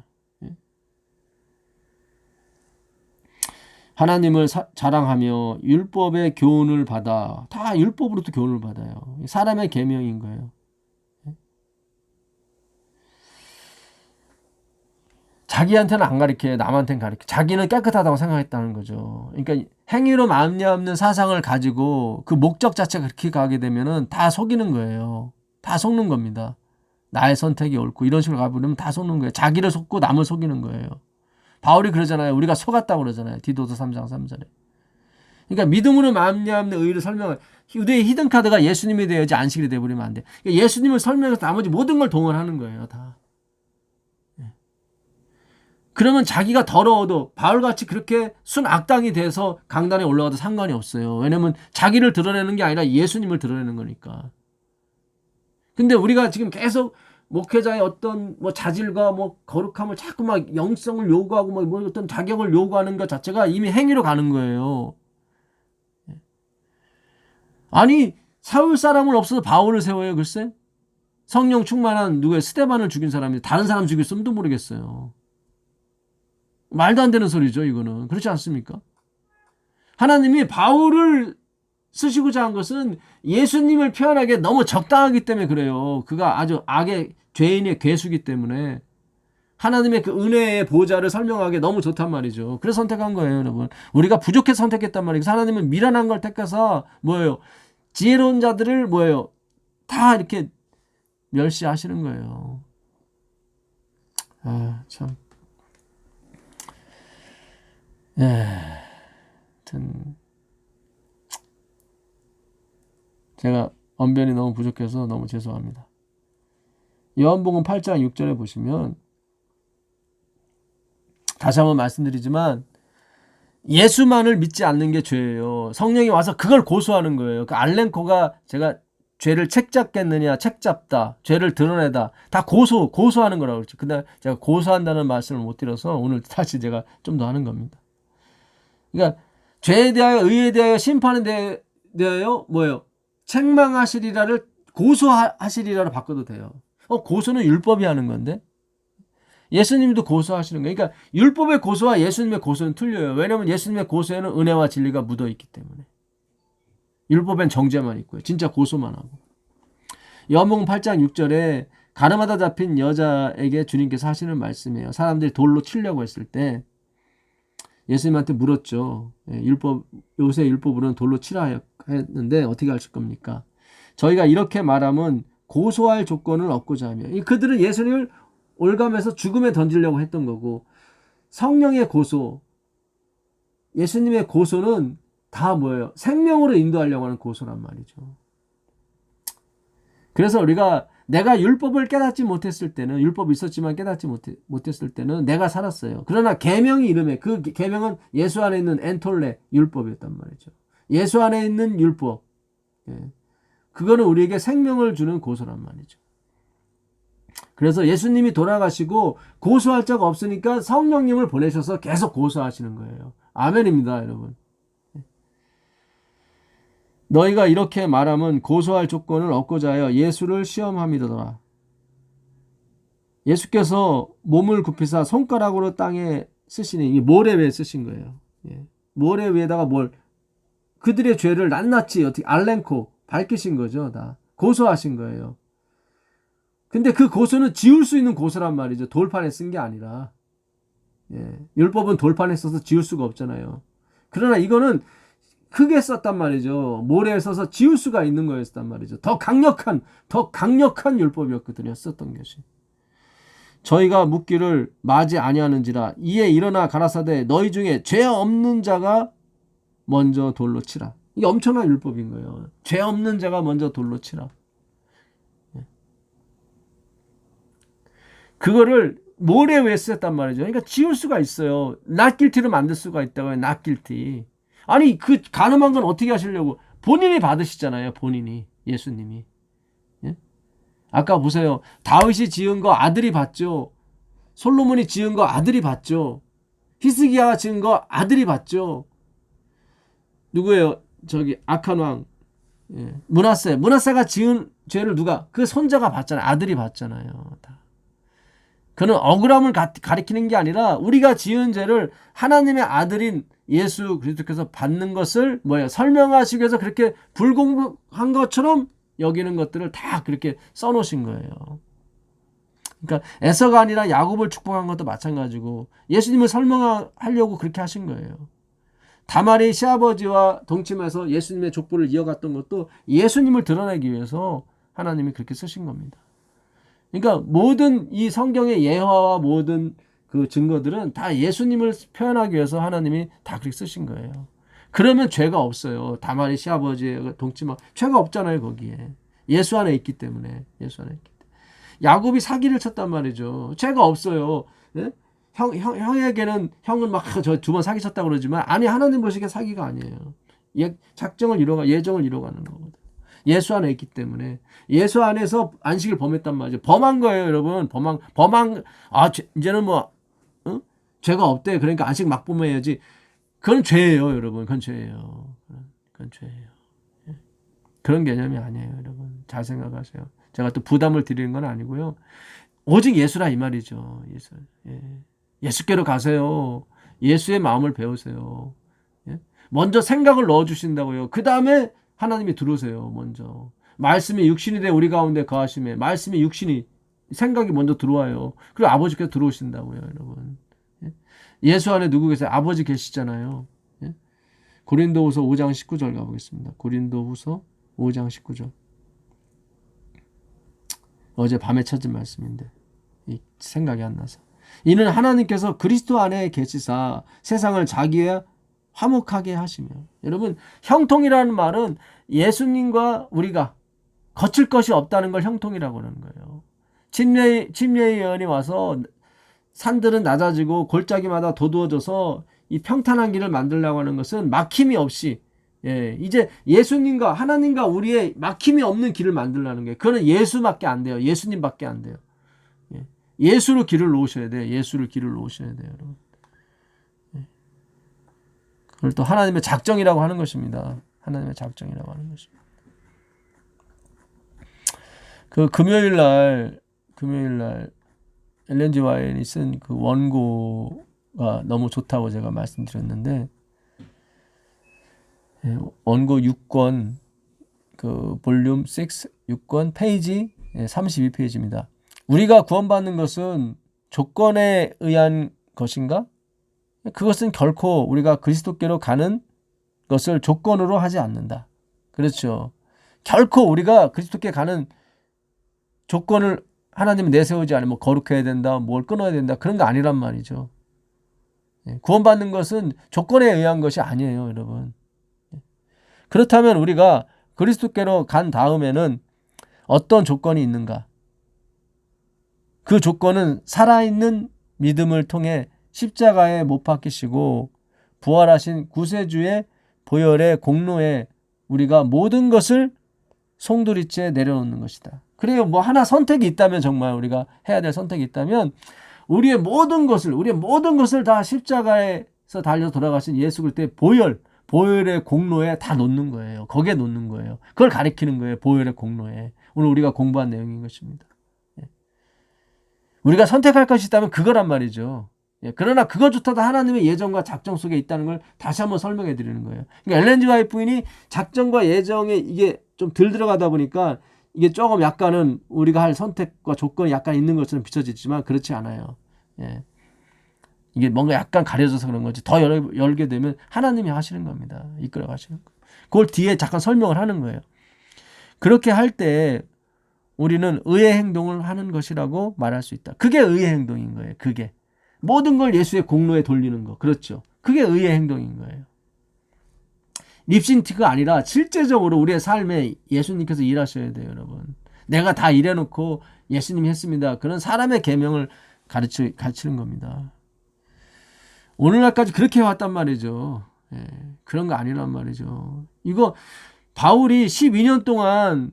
하나님을 자랑하며 율법의 교훈을 받아. 다 율법으로부터 교훈을 받아요. 사람의 계명인 거예요. 자기한테는 안 가르쳐요. 남한테는 가르쳐. 자기는 깨끗하다고 생각했다는 거죠. 그러니까 행위로 말미암는 사상을 가지고 그 목적 자체가 그렇게 가게 되면은 다 속이는 거예요. 다 속는 겁니다. 나의 선택이 옳고 이런 식으로 가버리면 다 속는 거예요. 자기를 속고 남을 속이는 거예요. 바울이 그러잖아요. 우리가 속았다고 그러잖아요. 디도서 3장 3절에. 그러니까 믿음으로 말미암는 의를 설명을, 유대의 히든카드가 예수님이 되어야지 안식일이 되어버리면 안 돼. 그러니까 예수님을 설명해서 나머지 모든 걸 동원하는 거예요. 다. 그러면 자기가 더러워도 바울같이 그렇게 순악당이 돼서 강단에 올라가도 상관이 없어요. 왜냐면 자기를 드러내는 게 아니라 예수님을 드러내는 거니까. 근데 우리가 지금 계속 목회자의 어떤 뭐 자질과 뭐 거룩함을 자꾸 막 영성을 요구하고 뭐 어떤 자격을 요구하는 것 자체가 이미 행위로 가는 거예요. 아니 세울 사람은 없어서 바울을 세워요. 글쎄 성령 충만한 누구의 스데반을 죽인 사람이 다른 사람 죽일 씀도 모르겠어요. 말도 안 되는 소리죠. 이거는 그렇지 않습니까? 하나님이 바울을 쓰시고자 한 것은 예수님을 표현하기에 너무 적당하기 때문에 그래요. 그가 아주 악의 죄인의 괴수기 때문에 하나님의 그 은혜의 보좌를 설명하기에 너무 좋단 말이죠. 그래서 선택한 거예요, 여러분. 우리가 부족해서 선택했단 말이에요. 하나님은 미련한 걸 택해서 뭐예요? 지혜로운 자들을 뭐예요? 다 이렇게 멸시하시는 거예요. 아, 참. 하여튼 제가 언변이 너무 부족해서 너무 죄송합니다. 요한복음 8장 6절에 보시면 다시 한번 말씀드리지만 예수만을 믿지 않는 게 죄예요. 성령이 와서 그걸 고소하는 거예요. 그 알렌코가 제가 죄를 책잡겠느냐, 책잡다, 죄를 드러내다, 다 고소하는 거라고 그랬죠. 근데 제가 고소한다는 말씀을 못 드려서 오늘 다시 제가 좀 더 하는 겁니다. 그러니까 죄에 대하여, 의에 대하여, 심판에 대하여 뭐예요? 책망하시리라를 고소하시리라로 바꿔도 돼요. 고소는 율법이 하는 건데 예수님도 고소하시는 거예요. 그러니까 율법의 고소와 예수님의 고소는 틀려요. 왜냐하면 예수님의 고소에는 은혜와 진리가 묻어있기 때문에. 율법엔 정죄만 있고요. 진짜 고소만 하고. 요한복음 8장 6절에 가늠하다 잡힌 여자에게 주님께서 하시는 말씀이에요. 사람들이 돌로 치려고 했을 때 예수님한테 물었죠. 요새 율법으로는 돌로 치라 했는데 어떻게 하실 겁니까? 저희가 이렇게 말하면 고소할 조건을 얻고자 하며, 그들은 예수님을 올감해서 죽음에 던지려고 했던 거고, 성령의 고소, 예수님의 고소는 다 뭐예요? 생명으로 인도하려고 하는 고소란 말이죠. 그래서 우리가 내가 율법을 깨닫지 못했을 때는, 율법이 있었지만 깨닫지 못했을 때는 내가 살았어요. 그러나 계명이 이름에, 그 계명은 예수 안에 있는 엔톨레 율법이었단 말이죠. 예수 안에 있는 율법. 그거는 우리에게 생명을 주는 고소란 말이죠. 그래서 예수님이 돌아가시고 고소할 자가 없으니까 성령님을 보내셔서 계속 고소하시는 거예요. 아멘입니다, 여러분. 너희가 이렇게 말하면 고소할 조건을 얻고자 하여 예수를 시험함이더라. 예수께서 몸을 굽히사 손가락으로 땅에 쓰시니, 이 모래 위에 쓰신 거예요. 예. 모래 위에다가 그들의 죄를 낱낱이 어떻게 알랭코 밝히신 거죠. 다 고소하신 거예요. 근데 그 고소는 지울 수 있는 고소란 말이죠. 돌판에 쓴 게 아니라. 예. 율법은 돌판에 써서 지울 수가 없잖아요. 그러나 이거는 크게 썼단 말이죠. 모래에 써서 지울 수가 있는 거였단 말이죠. 더 강력한 율법이었거든요. 썼던 것이. 저희가 묻기를 마지 아니하는지라 이에 일어나 가라사대 너희 중에 죄 없는 자가 먼저 돌로 치라. 이게 엄청난 율법인 거예요. 죄 없는 자가 먼저 돌로 치라. 그거를 모래 위에 쓰였단 말이죠. 그러니까 지울 수가 있어요. not guilty로 만들 수가 있다고요. not guilty. 아니 그 가늠한 건 어떻게 하시려고? 본인이 받으시잖아요. 본인이. 예수님이. 예? 아까 보세요. 다윗이 지은 거 아들이 받죠. 솔로몬이 지은 거 아들이 받죠. 히스기야가 지은 거 아들이 받죠. 누구예요? 저기 악한 왕. 예. 므낫세가 지은 죄를 누가? 그 손자가 받잖아요. 아들이 받잖아요. 다. 그는 억울함을 가리키는 게 아니라 우리가 지은 죄를 하나님의 아들인 예수 그리스도께서 받는 것을 설명하시기 위해서 그렇게 불공평한 것처럼 여기는 것들을 다 그렇게 써놓으신 거예요. 그러니까 에서가 아니라 야곱을 축복한 것도 마찬가지고 예수님을 설명하려고 그렇게 하신 거예요. 다말이 시아버지와 동침해서 예수님의 족보를 이어갔던 것도 예수님을 드러내기 위해서 하나님이 그렇게 쓰신 겁니다. 그러니까 모든 이 성경의 예화와 모든 그 증거들은 다 예수님을 표현하기 위해서 하나님이 다 그렇게 쓰신 거예요. 그러면 죄가 없어요. 다말이 시아버지의 동침하고 죄가 없잖아요. 거기에. 예수 안에 있기 때문에. 야곱이 사기를 쳤단 말이죠. 죄가 없어요. 예? 형에게는 형은 막 저 2번 사기쳤다고 그러지만 아니 하나님 보시기에 사기가 아니에요. 예정을 이뤄가는 거거든. 예수 안에 있기 때문에 예수 안에서 안식을 범했단 말이죠. 범한 거예요, 여러분. 이제는 죄가 없대. 그러니까 안식 막 범해야지. 그건 죄예요, 여러분. 그건 죄예요. 예. 그런 개념이 아니에요, 여러분. 잘 생각하세요. 제가 또 부담을 드리는 건 아니고요. 오직 예수라 이 말이죠. 예수께로 가세요. 예수의 마음을 배우세요. 예? 먼저 생각을 넣어주신다고요. 그 다음에 하나님이 들어오세요. 먼저. 말씀이 육신이 돼 우리 가운데 거하심에 말씀이 생각이 먼저 들어와요. 그리고 아버지께서 들어오신다고요. 여러분. 예수 안에 누구 계세요? 아버지 계시잖아요. 고린도후서 5장 19절 가보겠습니다. 고린도후서 5장 19절. 어제 밤에 찾은 말씀인데 생각이 안 나서. 이는 하나님께서 그리스도 안에 계시사 세상을 자기의 화목하게 하시며. 여러분, 형통이라는 말은 예수님과 우리가 거칠 것이 없다는 걸 형통이라고 하는 거예요. 침례의 예언이 와서 산들은 낮아지고 골짜기마다 도두어져서 이 평탄한 길을 만들려고 하는 것은 막힘이 없이 이제 예수님과 하나님과 우리의 막힘이 없는 길을 만들려는 거예요. 그거는 예수밖에 안 돼요. 예수님밖에 안 돼요. 예수로 길을 놓으셔야 돼요. 여러분. 그걸 또 하나님의 작정이라고 하는 것입니다. 그 금요일 날 엘렌 G. 화이트이 쓴 그 원고가 너무 좋다고 제가 말씀드렸는데, 원고 6권 그 볼륨 6 6권 페이지 32페이지입니다. 우리가 구원받는 것은 조건에 의한 것인가? 그것은 결코 우리가 그리스도께로 가는 것을 조건으로 하지 않는다. 그렇죠. 결코 우리가 그리스도께 가는 조건을 하나님은 내세우지 않으면 거룩해야 된다, 뭘 끊어야 된다, 그런 거 아니란 말이죠. 구원받는 것은 조건에 의한 것이 아니에요, 여러분. 그렇다면 우리가 그리스도께로 간 다음에는 어떤 조건이 있는가? 그 조건은 살아있는 믿음을 통해 십자가에 못 박히시고 부활하신 구세주의 보혈의 공로에 우리가 모든 것을 송두리째 내려놓는 것이다. 그래요. 하나 선택이 있다면, 정말 우리가 해야 될 선택이 있다면 우리의 모든 것을 다 십자가에서 달려 돌아가신 예수 그리스도의 보혈의 공로에 다 놓는 거예요. 거기에 놓는 거예요. 그걸 가리키는 거예요. 보혈의 공로에. 오늘 우리가 공부한 내용인 것입니다. 우리가 선택할 것이 있다면 그거란 말이죠. 그러나 그것조차도 하나님의 예정과 작정 속에 있다는 걸 다시 한번 설명해 드리는 거예요. 그러니까 엘렌 지 화이트 부인이 작정과 예정에 이게 좀 덜 들어가다 보니까 이게 조금 약간은 우리가 할 선택과 조건이 약간 있는 것처럼 비춰지지만 그렇지 않아요. 이게 뭔가 약간 가려져서 그런 거지. 더 열게 되면 하나님이 하시는 겁니다. 이끌어 가시는 거. 그걸 뒤에 잠깐 설명을 하는 거예요. 그렇게 할 때 우리는 의의 행동을 하는 것이라고 말할 수 있다. 그게 의의 행동인 거예요. 그게. 모든 걸 예수의 공로에 돌리는 거. 그렇죠. 그게 의의 행동인 거예요. 립신티가 아니라 실제적으로 우리의 삶에 예수님께서 일하셔야 돼요, 여러분. 내가 다 일해놓고 예수님이 했습니다. 그런 사람의 계명을 가르치는 겁니다. 오늘날까지 그렇게 해왔단 말이죠. 그런 거 아니란 말이죠. 이거 바울이 12년 동안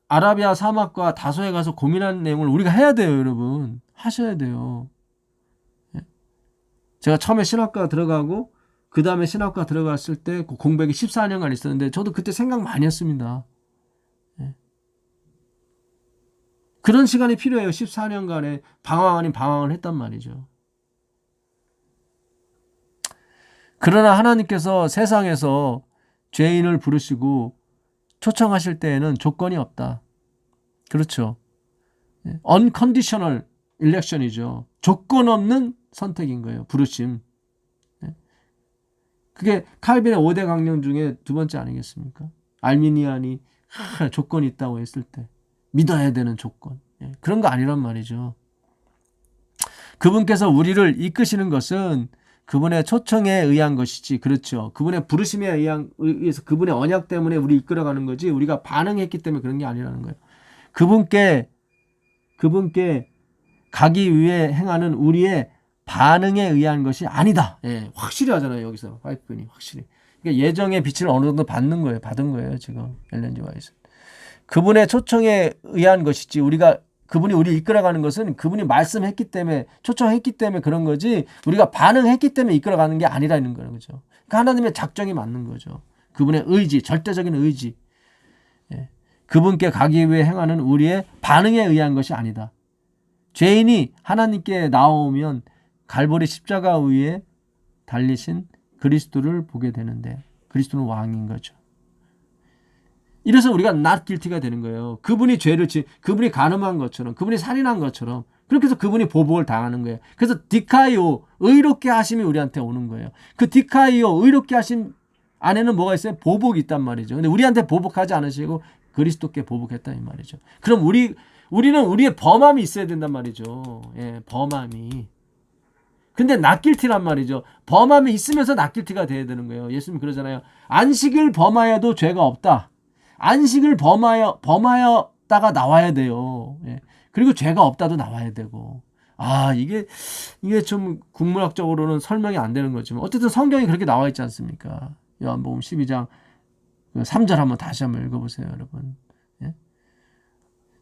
아라비아 사막과 다소에 가서 고민한 내용을 우리가 해야 돼요, 여러분. 하셔야 돼요. 제가 처음에 신학과 들어가고 그 다음에 신학과 들어갔을 때 공백이 14년간 있었는데 저도 그때 생각 많이 했습니다. 그런 시간이 필요해요. 14년간의 방황 아닌 방황을 했단 말이죠. 그러나 하나님께서 세상에서 죄인을 부르시고 초청하실 때에는 조건이 없다. 그렇죠. unconditional election이죠. 조건 없는 선택인 거예요. 부르심. 그게 칼빈의 5대 강령 중에 두 번째 아니겠습니까? 알미니안이 조건이 있다고 했을 때 믿어야 되는 조건. 그런 거 아니란 말이죠. 그분께서 우리를 이끄시는 것은 그분의 초청에 의한 것이지. 그렇죠. 그분의 부르심에 의해서 그분의 언약 때문에 우리 이끌어가는 거지 우리가 반응했기 때문에 그런 게 아니라는 거예요. 그분께 가기 위해 행하는 우리의 반응에 의한 것이 아니다. 확실히 하잖아요. 여기서 화이트분이 확실히. 그러니까 예정의 빛을 어느 정도 받는 거예요. 받은 거예요. 지금 엘렌 지 화이트. 그분의 초청에 의한 것이지 그분이 우리 이끌어가는 것은 그분이 말씀했기 때문에 초청했기 때문에 그런 거지 우리가 반응했기 때문에 이끌어가는 게 아니라는 거예요. 그죠? 그러니까 하나님의 작정이 맞는 거죠. 그분의 의지, 절대적인 의지. 그분께 가기 위해 행하는 우리의 반응에 의한 것이 아니다. 죄인이 하나님께 나오면 갈보리 십자가 위에 달리신 그리스도를 보게 되는데 그리스도는 왕인 거죠. 이래서 우리가 not guilty가 되는 거예요. 그분이 그분이 간음한 것처럼 그분이 살인한 것처럼 그렇게 해서 그분이 보복을 당하는 거예요. 그래서 디카이오 의롭게 하심이 우리한테 오는 거예요. 그 디카이오 의롭게 하심 안에는 뭐가 있어요? 보복이 있단 말이죠. 근데 우리한테 보복하지 않으시고 그리스도께 보복했다 이 말이죠. 그럼 우리는 우리의 범함이 있어야 된단 말이죠. 범함이. 근데 낫길티란 말이죠. 범함이 있으면서 낫길티가 돼야 되는 거예요. 예수님 그러잖아요. 안식을 범하여도 죄가 없다. 안식을 범하였다가 나와야 돼요. 그리고 죄가 없다도 나와야 되고. 이게 좀 국문학적으로는 설명이 안 되는 거지만 어쨌든 성경이 그렇게 나와 있지 않습니까? 요한복음 12장 3절 한번 다시 한번 읽어보세요, 여러분.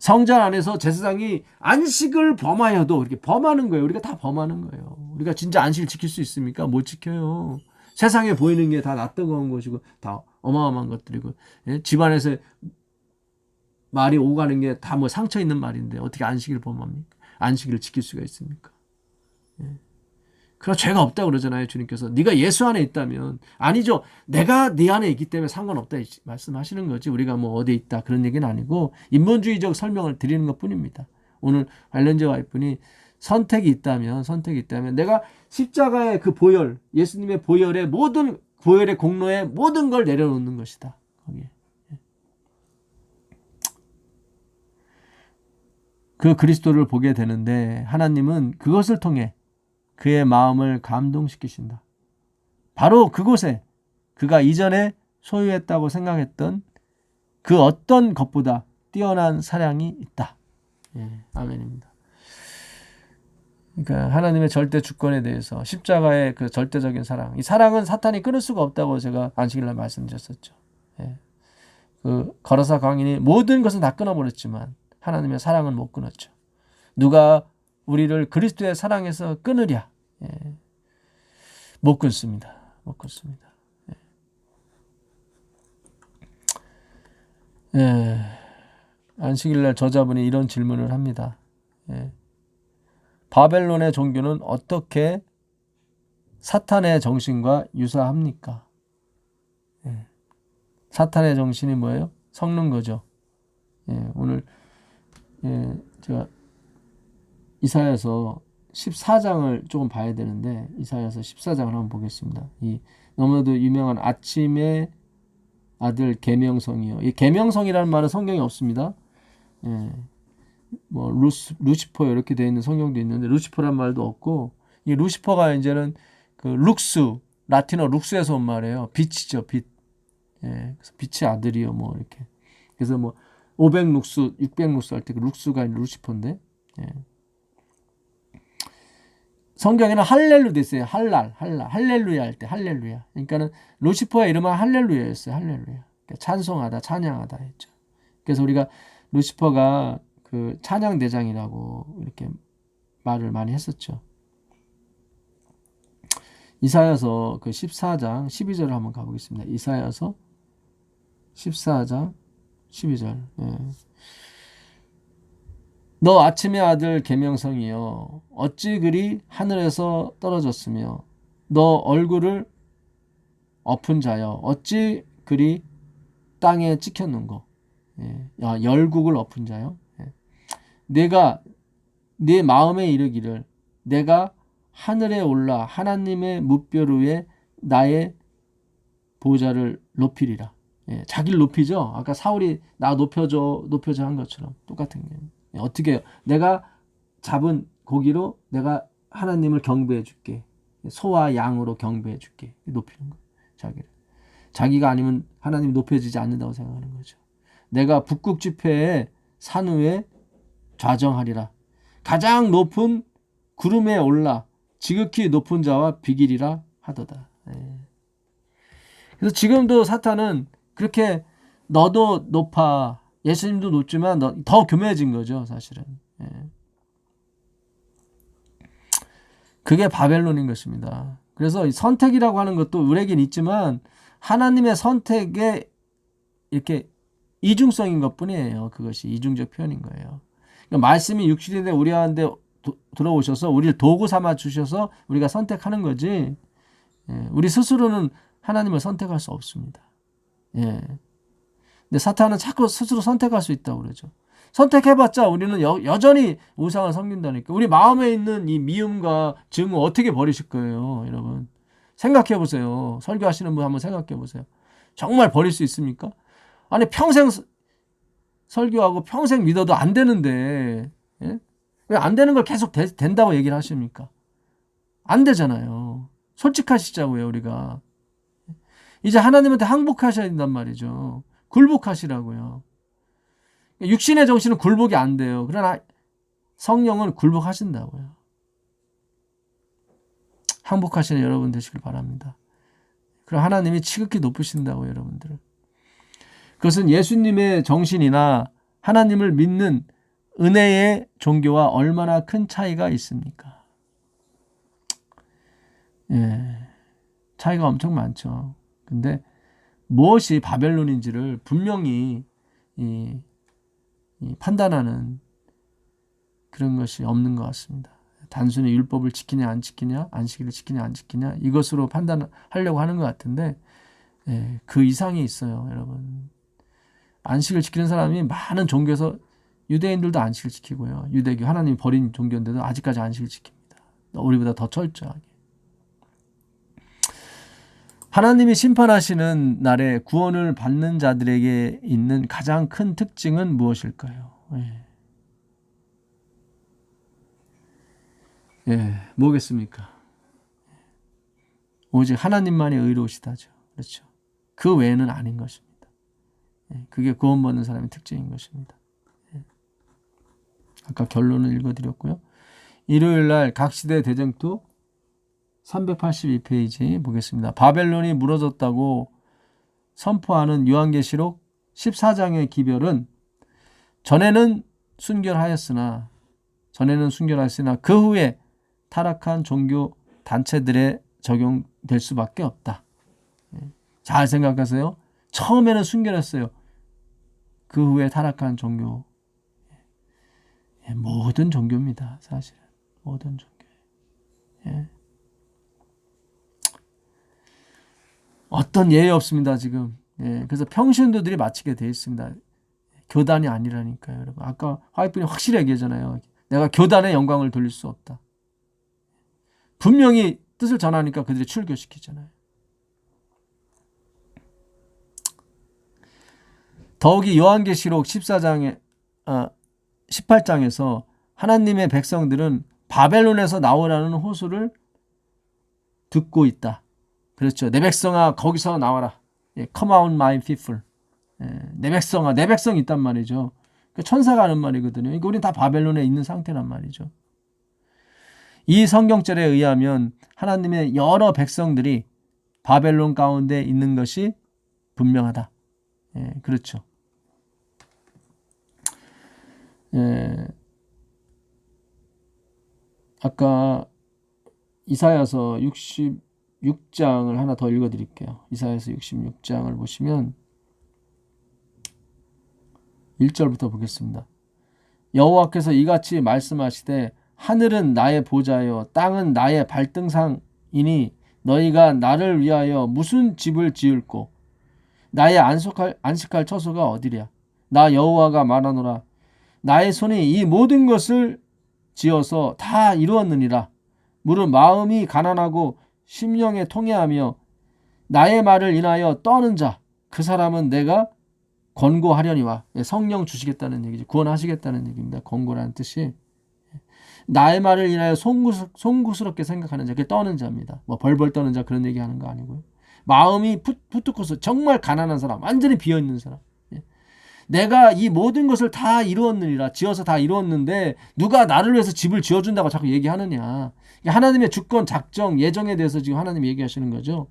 성전 안에서 제사장이 안식을 범하여도 이렇게 범하는 거예요. 우리가 다 범하는 거예요. 우리가 진짜 안식을 지킬 수 있습니까? 못 지켜요. 세상에 보이는 게 다 낯뜨거운 것이고 다 어마어마한 것들이고 집안에서 말이 오가는 게 다 뭐 상처 있는 말인데 어떻게 안식을 범합니까? 안식을 지킬 수가 있습니까? 그럼 죄가 없다고 그러잖아요. 주님께서 네가 예수 안에 있다면 아니죠. 내가 네 안에 있기 때문에 상관없다 말씀하시는 거지. 우리가 뭐 어디에 있다 그런 얘기는 아니고 인본주의적 설명을 드리는 것뿐입니다. 오늘 엘렌 지 화이트분이 선택이 있다면 내가 십자가의 그 보혈 예수님의 보혈의 모든 보혈의 공로에 모든 걸 내려놓는 것이다. 거기에. 그 그리스도를 보게 되는데 하나님은 그것을 통해 그의 마음을 감동시키신다. 바로 그곳에 그가 이전에 소유했다고 생각했던 그 어떤 것보다 뛰어난 사랑이 있다. 아멘입니다. 그러니까 하나님의 절대 주권에 대해서 십자가의 그 절대적인 사랑. 이 사랑은 사탄이 끊을 수가 없다고 제가 안식일날 말씀드렸었죠. 그 거라사 광인이 모든 것은 다 끊어버렸지만 하나님의 사랑은 못 끊었죠. 누가 우리를 그리스도의 사랑에서 끊으랴. 못 끊습니다. 못 끊습니다. 예, 안식일날 저자분이 이런 질문을 합니다. 예, 바벨론의 종교는 어떻게 사탄의 정신과 유사합니까? 예, 사탄의 정신이 뭐예요? 섞는 거죠. 예, 오늘 제가 이사야서 14장을 조금 봐야 되는데 이사야서 14장을 한번 보겠습니다. 이 너무나도 유명한 아침의 아들 계명성이요. 이 계명성이라는 말은 성경에 없습니다. 예, 뭐 루시퍼 이렇게 되어 있는 성경도 있는데 루시퍼란 말도 없고 이 루시퍼가 이제는 그 룩스 라틴어 룩스에서 온 말이에요. 빛이죠, 빛. 예, 그래서 빛의 아들이요, 뭐 이렇게. 그래서 뭐 500룩스, 600룩스 할 때 그 룩스가 아니라 루시퍼인데. 예. 성경에는 할렐루 됐어요. 할렐루야 할 때 할렐루야. 그러니까는 루시퍼의 이름은 할렐루야였어요. 할렐루야. 그러니까 찬송하다, 찬양하다 했죠. 그래서 우리가 루시퍼가 그 찬양 대장이라고 이렇게 말을 많이 했었죠. 이사야서 그 14장 12절을 한번 가보겠습니다. 이사야서 14장 12절. 예. 너 아침의 아들 계명성이여 어찌 그리 하늘에서 떨어졌으며 너 얼굴을 엎은 자여 어찌 그리 땅에 찍혔는고. 예. 야, 열국을 엎은 자여. 예. 내가 네 마음에 이르기를 내가 하늘에 올라 하나님의 뭇별 위에 나의 보좌를 높이리라. 예, 자기를 높이죠. 아까 사울이 나 높여줘 한 것처럼 똑같은 거예요. 예, 어떻게 해요? 내가 잡은 고기로 내가 하나님을 경배해 줄게. 소와 양으로 경배해 줄게. 높이는 거예요. 자기를. 자기가 아니면 하나님이 높여지지 않는다고 생각하는 거죠. 내가 북극 지폐에 산 위에 좌정하리라. 가장 높은 구름에 올라 지극히 높은 자와 비기리라 하도다. 예. 그래서 지금도 사탄은 그렇게 너도 높아. 예수님도 높지만 더 교묘해진 거죠, 사실은. 예. 그게 바벨론인 것입니다. 그래서 선택이라고 하는 것도 의뢰긴 있지만 하나님의 선택에 이렇게 이중성인 것뿐이에요. 그것이 이중적 표현인 거예요. 그러니까 말씀이 육신이 돼 우리한테 들어오셔서 우리를 도구 삼아 주셔서 우리가 선택하는 거지. 예. 우리 스스로는 하나님을 선택할 수 없습니다. 예. 근데 사탄은 자꾸 스스로 선택할 수 있다고 그러죠. 선택해봤자 우리는 여전히 우상을 섬긴다니까. 우리 마음에 있는 이 미움과 증오 어떻게 버리실 거예요, 여러분? 생각해보세요. 설교하시는 분 한번 생각해보세요. 정말 버릴 수 있습니까? 아니 평생 설교하고 평생 믿어도 안 되는데 예? 왜 안 되는 걸 계속 된다고 얘기를 하십니까? 안 되잖아요. 솔직하시자고요, 우리가. 이제 하나님한테 항복하셔야 된단 말이죠. 굴복하시라고요. 육신의 정신은 굴복이 안 돼요. 그러나 성령은 굴복하신다고요. 항복하시는 여러분 되시길 바랍니다. 그럼 하나님이 지극히 높으신다고요, 여러분들을. 그것은 예수님의 정신이나 하나님을 믿는 은혜의 종교와 얼마나 큰 차이가 있습니까? 예, 차이가 엄청 많죠. 근데 무엇이 바벨론인지를 분명히 이 판단하는 그런 것이 없는 것 같습니다. 단순히 율법을 지키냐 안 지키냐, 안식일을 지키냐 안 지키냐 이것으로 판단하려고 하는 것 같은데 예, 그 이상이 있어요, 여러분. 안식을 지키는 사람이 많은 종교에서 유대인들도 안식을 지키고요. 유대교 하나님이 버린 종교인데도 아직까지 안식을 지킵니다. 우리보다 더 철저하게. 하나님이 심판하시는 날에 구원을 받는 자들에게 있는 가장 큰 특징은 무엇일까요? 뭐겠습니까? 오직 하나님만이 의로우시다죠. 그렇죠. 그 외에는 아닌 것입니다. 그게 구원받는 사람의 특징인 것입니다. 아까 결론을 읽어드렸고요. 일요일날 각시대 대쟁투 382페이지 보겠습니다. 바벨론이 무너졌다고 선포하는 요한계시록 14장의 기별은 전에는 순결하였으나 그 후에 타락한 종교 단체들에 적용될 수밖에 없다. 잘 생각하세요. 처음에는 순결했어요. 그 후에 타락한 종교, 모든 종교입니다. 사실은 모든 종교. 어떤 예외 없습니다. 지금. 그래서 평신도들이 마치게 돼 있습니다. 교단이 아니라니까요, 여러분. 아까 화이트분이 확실히 얘기하잖아요. 내가 교단의 영광을 돌릴 수 없다. 분명히 뜻을 전하니까 그들이 출교시키잖아요. 더욱이 요한계시록 18장에서 하나님의 백성들은 바벨론에서 나오라는 호소를 듣고 있다. 그렇죠. 내 백성아 거기서 나와라. Come out my people. 내 백성아, 내 백성이 있단 말이죠. 천사가 하는 말이거든요. 그러니까 우리는 다 바벨론에 있는 상태란 말이죠. 이 성경절에 의하면 하나님의 여러 백성들이 바벨론 가운데 있는 것이 분명하다. 그렇죠. 아까 이사야서 66장을 하나 더 읽어드릴게요. 이사야서 66장을 보시면 1절부터 보겠습니다. 여호와께서 이같이 말씀하시되 하늘은 나의 보좌요 땅은 나의 발등상이니 너희가 나를 위하여 무슨 집을 지을꼬 나의 안식할 처소가 어디랴. 나 여호와가 말하노라. 나의 손이 이 모든 것을 지어서 다 이루었느니라. 무릇 마음이 가난하고 심령에 통회하며 나의 말을 인하여 떠는 자 그 사람은 내가 권고하려니와. 성령 주시겠다는 얘기죠. 구원하시겠다는 얘기입니다. 권고라는 뜻이 나의 말을 인하여 송구스럽게 생각하는 자, 그게 떠는 자입니다. 뭐 벌벌 떠는 자 그런 얘기하는 거 아니고요. 마음이 푸뚝해서 정말 가난한 사람, 완전히 비어있는 사람. 내가 이 모든 것을 다 이루었느니라. 지어서 다 이루었는데 누가 나를 위해서 집을 지어준다고 자꾸 얘기하느냐. 하나님의 주권, 작정, 예정에 대해서 지금 하나님이 얘기하시는 거죠.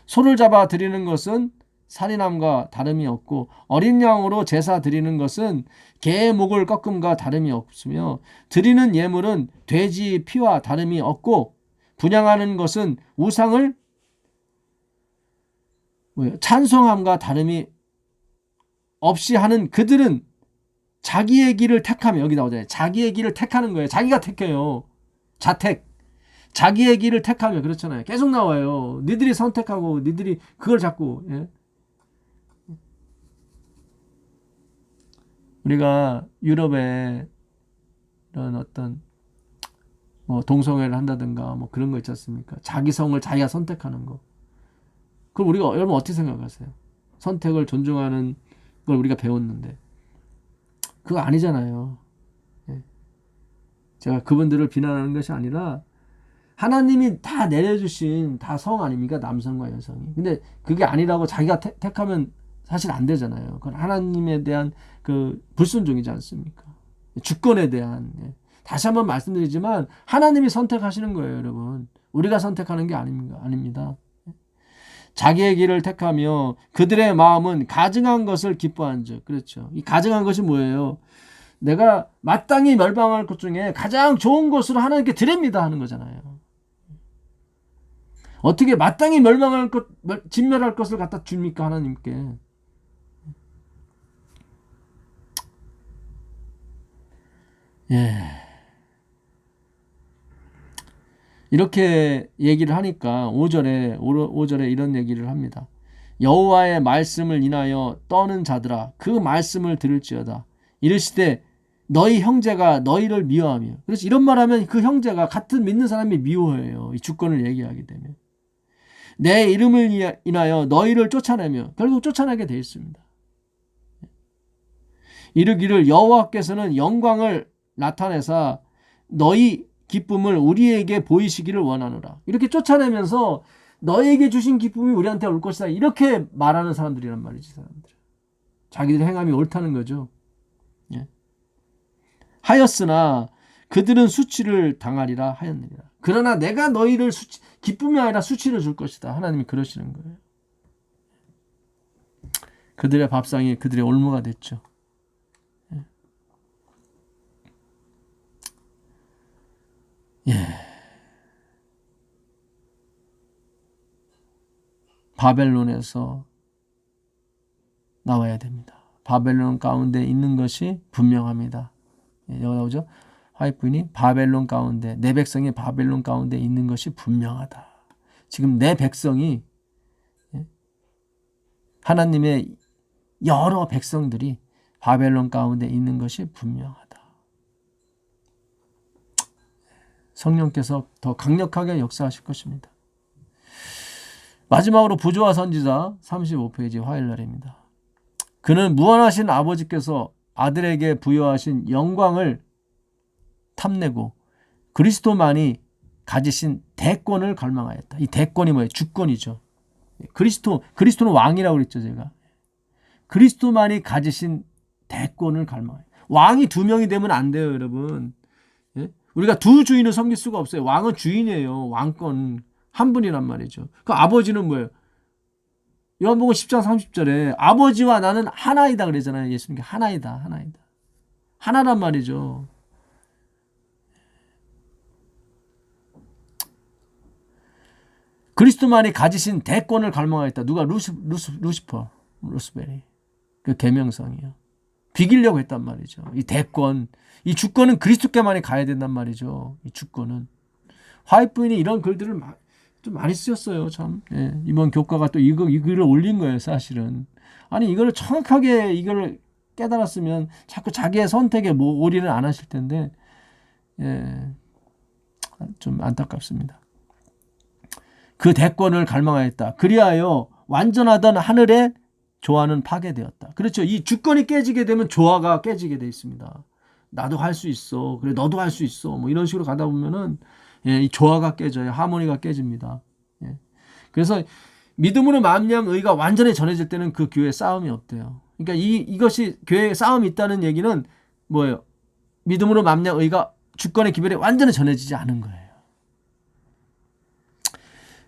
소를 잡아 드리는 것은 살인함과 다름이 없고 어린 양으로 제사 드리는 것은 개의 목을 꺾음과 다름이 없으며 드리는 예물은 돼지 피와 다름이 없고 분향하는 것은 우상을 찬송함과 다름이 없이 하는 그들은 자기의 길을 택하며, 여기 나오잖아요. 자기의 길을 택하는 거예요. 자기가 택해요. 자택. 자기의 길을 택하며, 그렇잖아요. 계속 나와요. 니들이 선택하고 니들이 그걸 자꾸. 우리가 유럽에 이런 어떤 뭐 동성애를 한다든가 뭐 그런 거 있지 않습니까? 자기 성을 자기가 선택하는 거. 그럼 우리가 여러분 어떻게 생각하세요? 선택을 존중하는 걸 우리가 배웠는데 그거 아니잖아요. 제가 그분들을 비난하는 것이 아니라 하나님이 다 내려주신 다 성 아닙니까? 남성과 여성이. 근데 그게 아니라고 자기가 택하면 사실 안 되잖아요. 그건 하나님에 대한 그 불순종이지 않습니까? 주권에 대한. 다시 한번 말씀드리지만 하나님이 선택하시는 거예요, 여러분. 우리가 선택하는 게 아닙니다. 자기의 길을 택하며 그들의 마음은 가증한 것을 기뻐한 즉. 그렇죠. 이 가증한 것이 뭐예요? 내가 마땅히 멸망할 것 중에 가장 좋은 것으로 하나님께 드립니다 하는 거잖아요. 어떻게 마땅히 멸망할 것, 진멸할 것을 갖다 줍니까 하나님께? 이렇게 얘기를 하니까 5절에 이런 얘기를 합니다. 여호와의 말씀을 인하여 떠는 자들아 그 말씀을 들을지어다. 이르시되 너희 형제가 너희를 미워하며. 그래서 이런 말하면 그 형제가 같은 믿는 사람이 미워해요. 이 주권을 얘기하게 되면. 내 이름을 인하여 너희를 쫓아내며. 결국 쫓아내게 되어 있습니다. 이르기를 여호와께서는 영광을 나타내사 너희 기쁨을 우리에게 보이시기를 원하노라. 이렇게 쫓아내면서 너에게 주신 기쁨이 우리한테 올 것이다. 이렇게 말하는 사람들이란 말이지. 사람들. 자기들의 행함이 옳다는 거죠. 하였으나 그들은 수치를 당하리라 하였느니라. 그러나 내가 너희를 기쁨이 아니라 수치를 줄 것이다. 하나님이 그러시는 거예요. 그들의 밥상이 그들의 올무가 됐죠. 바벨론에서 나와야 됩니다. 바벨론 가운데 있는 것이 분명합니다. 여기 나오죠. 화이트 부인이 바벨론 가운데, 내 백성이 바벨론 가운데 있는 것이 분명하다. 지금 내 백성이, 하나님의 여러 백성들이 바벨론 가운데 있는 것이 분명하다. 성령께서 더 강력하게 역사하실 것입니다. 마지막으로 부조와 선지자 35페이지 화요일날입니다. 그는 무한하신 아버지께서 아들에게 부여하신 영광을 탐내고 그리스도만이 가지신 대권을 갈망하였다. 이 대권이 뭐예요? 주권이죠. 그리스도는 왕이라고 그랬죠, 제가. 그리스도만이 가지신 대권을 갈망해요. 왕이 두 명이 되면 안 돼요, 여러분. 예? 우리가 두 주인을 섬길 수가 없어요. 왕은 주인이에요. 왕권 한 분이란 말이죠. 그 아버지는 뭐예요? 요한복음 10장 30절에 아버지와 나는 하나이다 그러잖아요. 예수님께 하나이다. 하나란 말이죠. 그리스도만이 가지신 대권을 갈망하였다. 누가? 루스벨이. 그 계명성이요. 비기려고 했단 말이죠. 이 대권, 이 주권은 그리스도께만이 가야 된단 말이죠. 이 주권은. 화이트 부인이 이런 글들을 좀 많이 쓰셨어요. 참. 예, 이번 교과가 또 이 글을 올린 거예요. 사실은. 아니 이거를 정확하게 이걸 깨달았으면 자꾸 자기의 선택에 올인을 안 하실 텐데, 예, 좀 안타깝습니다. 그 대권을 갈망하였다. 그리하여 완전하던 하늘의 조화는 파괴되었다. 그렇죠. 이 주권이 깨지게 되면 조화가 깨지게 돼 있습니다. 나도 할 수 있어. 그래 너도 할 수 있어. 뭐 이런 식으로 가다 보면은, 예, 이 조화가 깨져요. 하모니가 깨집니다. 예. 그래서 믿음으로 말미암은 의가 완전히 전해질 때는 그 교회에 싸움이 없대요. 그러니까 이것이 교회에 싸움이 있다는 얘기는 뭐예요? 믿음으로 말미암은 의가 주권의 기별이 완전히 전해지지 않은 거예요.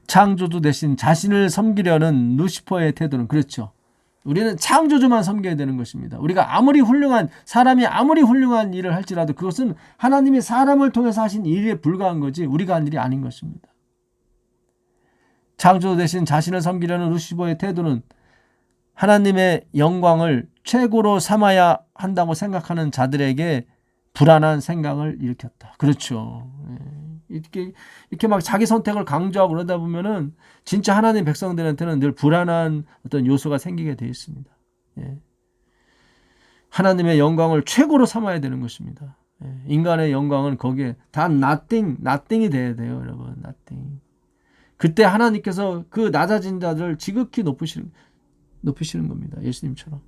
창조주 대신 자신을 섬기려는 루시퍼의 태도는, 그렇죠. 우리는 창조주만 섬겨야 되는 것입니다. 우리가 사람이 아무리 훌륭한 일을 할지라도 그것은 하나님이 사람을 통해서 하신 일에 불과한 거지 우리가 한 일이 아닌 것입니다. 창조주 대신 자신을 섬기려는 루시퍼의 태도는 하나님의 영광을 최고로 삼아야 한다고 생각하는 자들에게 불안한 생각을 일으켰다. 그렇죠. 이렇게 막 자기 선택을 강조하고 그러다 보면은 진짜 하나님 백성들한테는 늘 불안한 어떤 요소가 생기게 되어 있습니다. 예. 하나님의 영광을 최고로 삼아야 되는 것입니다. 예. 인간의 영광은 거기에 다 nothing이 돼야 돼요, 여러분. nothing. 그때 하나님께서 그 낮아진 자들을 지극히 높이시는 겁니다. 예수님처럼.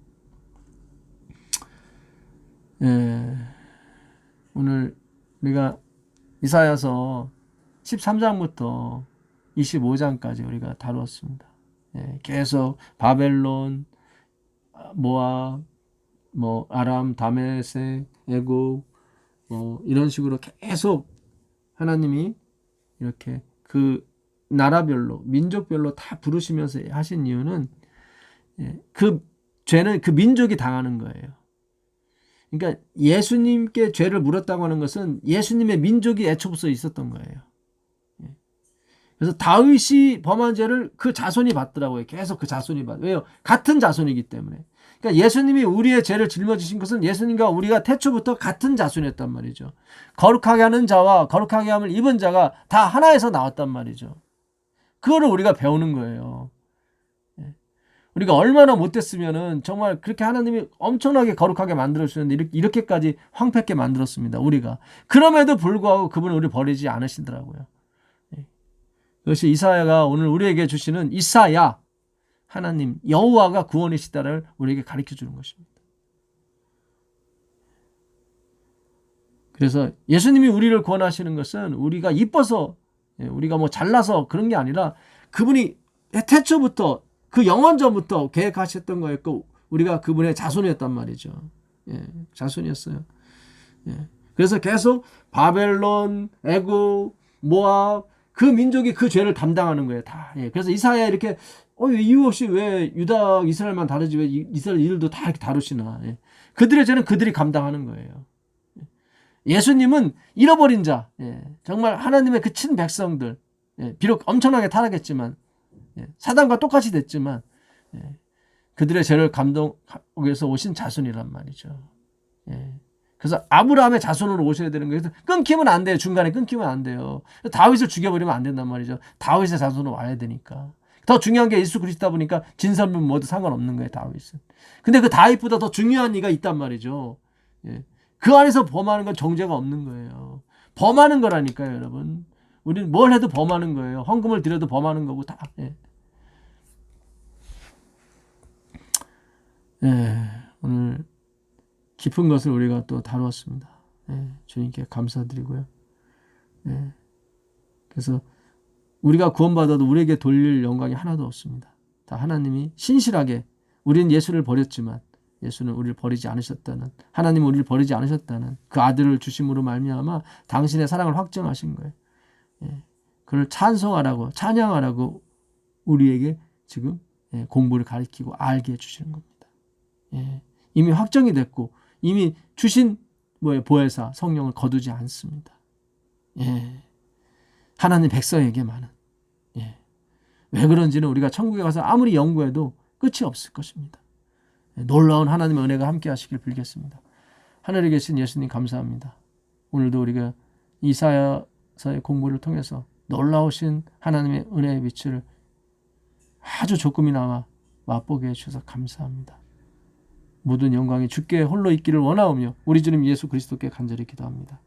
예. 오늘 우리가 이사야서 13장부터 25장까지 우리가 다루었습니다. 예, 계속 바벨론, 모압, 아람, 다메섹, 애굽, 이런 식으로 계속 하나님이 이렇게 그 나라별로, 민족별로 다 부르시면서 하신 이유는, 예, 그 죄는 그 민족이 당하는 거예요. 그러니까 예수님께 죄를 물었다고 하는 것은 예수님의 민족이 애초부터 있었던 거예요. 그래서 다윗이 범한 죄를 그 자손이 받더라고요. 계속 그 자손이 받아요. 왜요? 같은 자손이기 때문에. 그러니까 예수님이 우리의 죄를 짊어지신 것은 예수님과 우리가 태초부터 같은 자손이었단 말이죠. 거룩하게 하는 자와 거룩하게 함을 입은 자가 다 하나에서 나왔단 말이죠. 그거를 우리가 배우는 거예요. 우리가 얼마나 못됐으면은 정말 그렇게 하나님이 엄청나게 거룩하게 만들어주셨는데 이렇게까지 황폐하게 만들었습니다. 우리가. 그럼에도 불구하고 그분은 우리 버리지 않으시더라고요. 그것이 이사야가 오늘 우리에게 주시는 이사야, 하나님 여호와가 구원이시다를 우리에게 가르쳐 주는 것입니다. 그래서 예수님이 우리를 구원하시는 것은 우리가 이뻐서, 우리가 잘나서 그런 게 아니라 그분이 태초부터 그 영원전부터 계획하셨던 거였고 우리가 그분의 자손이었단 말이죠. 예, 자손이었어요. 예. 그래서 계속 바벨론, 애굽, 모압 그 민족이 그 죄를 담당하는 거예요. 다. 예. 그래서 이사야 이렇게 이유 없이 왜 유다, 이스라엘만 다르지 왜 이스라엘 이들도 다 이렇게 다루시나. 예. 그들의 죄는 그들이 감당하는 거예요. 예수님은 잃어버린 자, 정말 하나님의 그 친 백성들, 비록 엄청나게 타락했지만 사단과 똑같이 됐지만 그들의 죄를 감동하기 위해서 오신 자손이란 말이죠. 예. 그래서 아브라함의 자손으로 오셔야 되는 거예요. 끊기면 안 돼요. 중간에 끊기면 안 돼요. 다윗을 죽여버리면 안 된단 말이죠. 다윗의 자손으로 와야 되니까. 더 중요한 게 예수 그리스도다 보니까 진설문 모두 상관없는 거예요. 다윗은. 근데 그 다윗보다 더 중요한 이가 있단 말이죠. 예. 그 안에서 범하는 건 정죄가 없는 거예요. 범하는 거라니까요, 여러분. 우리는 뭘 해도 범하는 거예요. 헌금을 드려도 범하는 거고 다. 예. 예. 오늘 깊은 것을 우리가 또 다루었습니다. 예. 주님께 감사드리고요. 예. 그래서 우리가 구원받아도 우리에게 돌릴 영광이 하나도 없습니다. 다 하나님이 신실하게, 우리는 예수를 버렸지만 예수는 우리를 버리지 않으셨다는, 하나님은 우리를 버리지 않으셨다는 그 아들을 주심으로 말미암아 당신의 사랑을 확정하신 거예요. 예. 그를 찬송하라고, 찬양하라고 우리에게 지금 공부를 가르치고 알게 해주시는 겁니다. 예. 이미 확정이 됐고 이미 주신 보혜사 성령을 거두지 않습니다. 예. 하나님 백성에게만은. 예. 왜 그런지는 우리가 천국에 가서 아무리 연구해도 끝이 없을 것입니다. 놀라운 하나님의 은혜가 함께 하시길 빌겠습니다. 하늘에 계신 예수님 감사합니다. 오늘도 우리가 이사야서의 공부를 통해서 놀라우신 하나님의 은혜의 빛을 아주 조금이나마 맛보게 해주셔서 감사합니다. 모든 영광이 주께 홀로 있기를 원하오며 우리 주님 예수 그리스도께 간절히 기도합니다.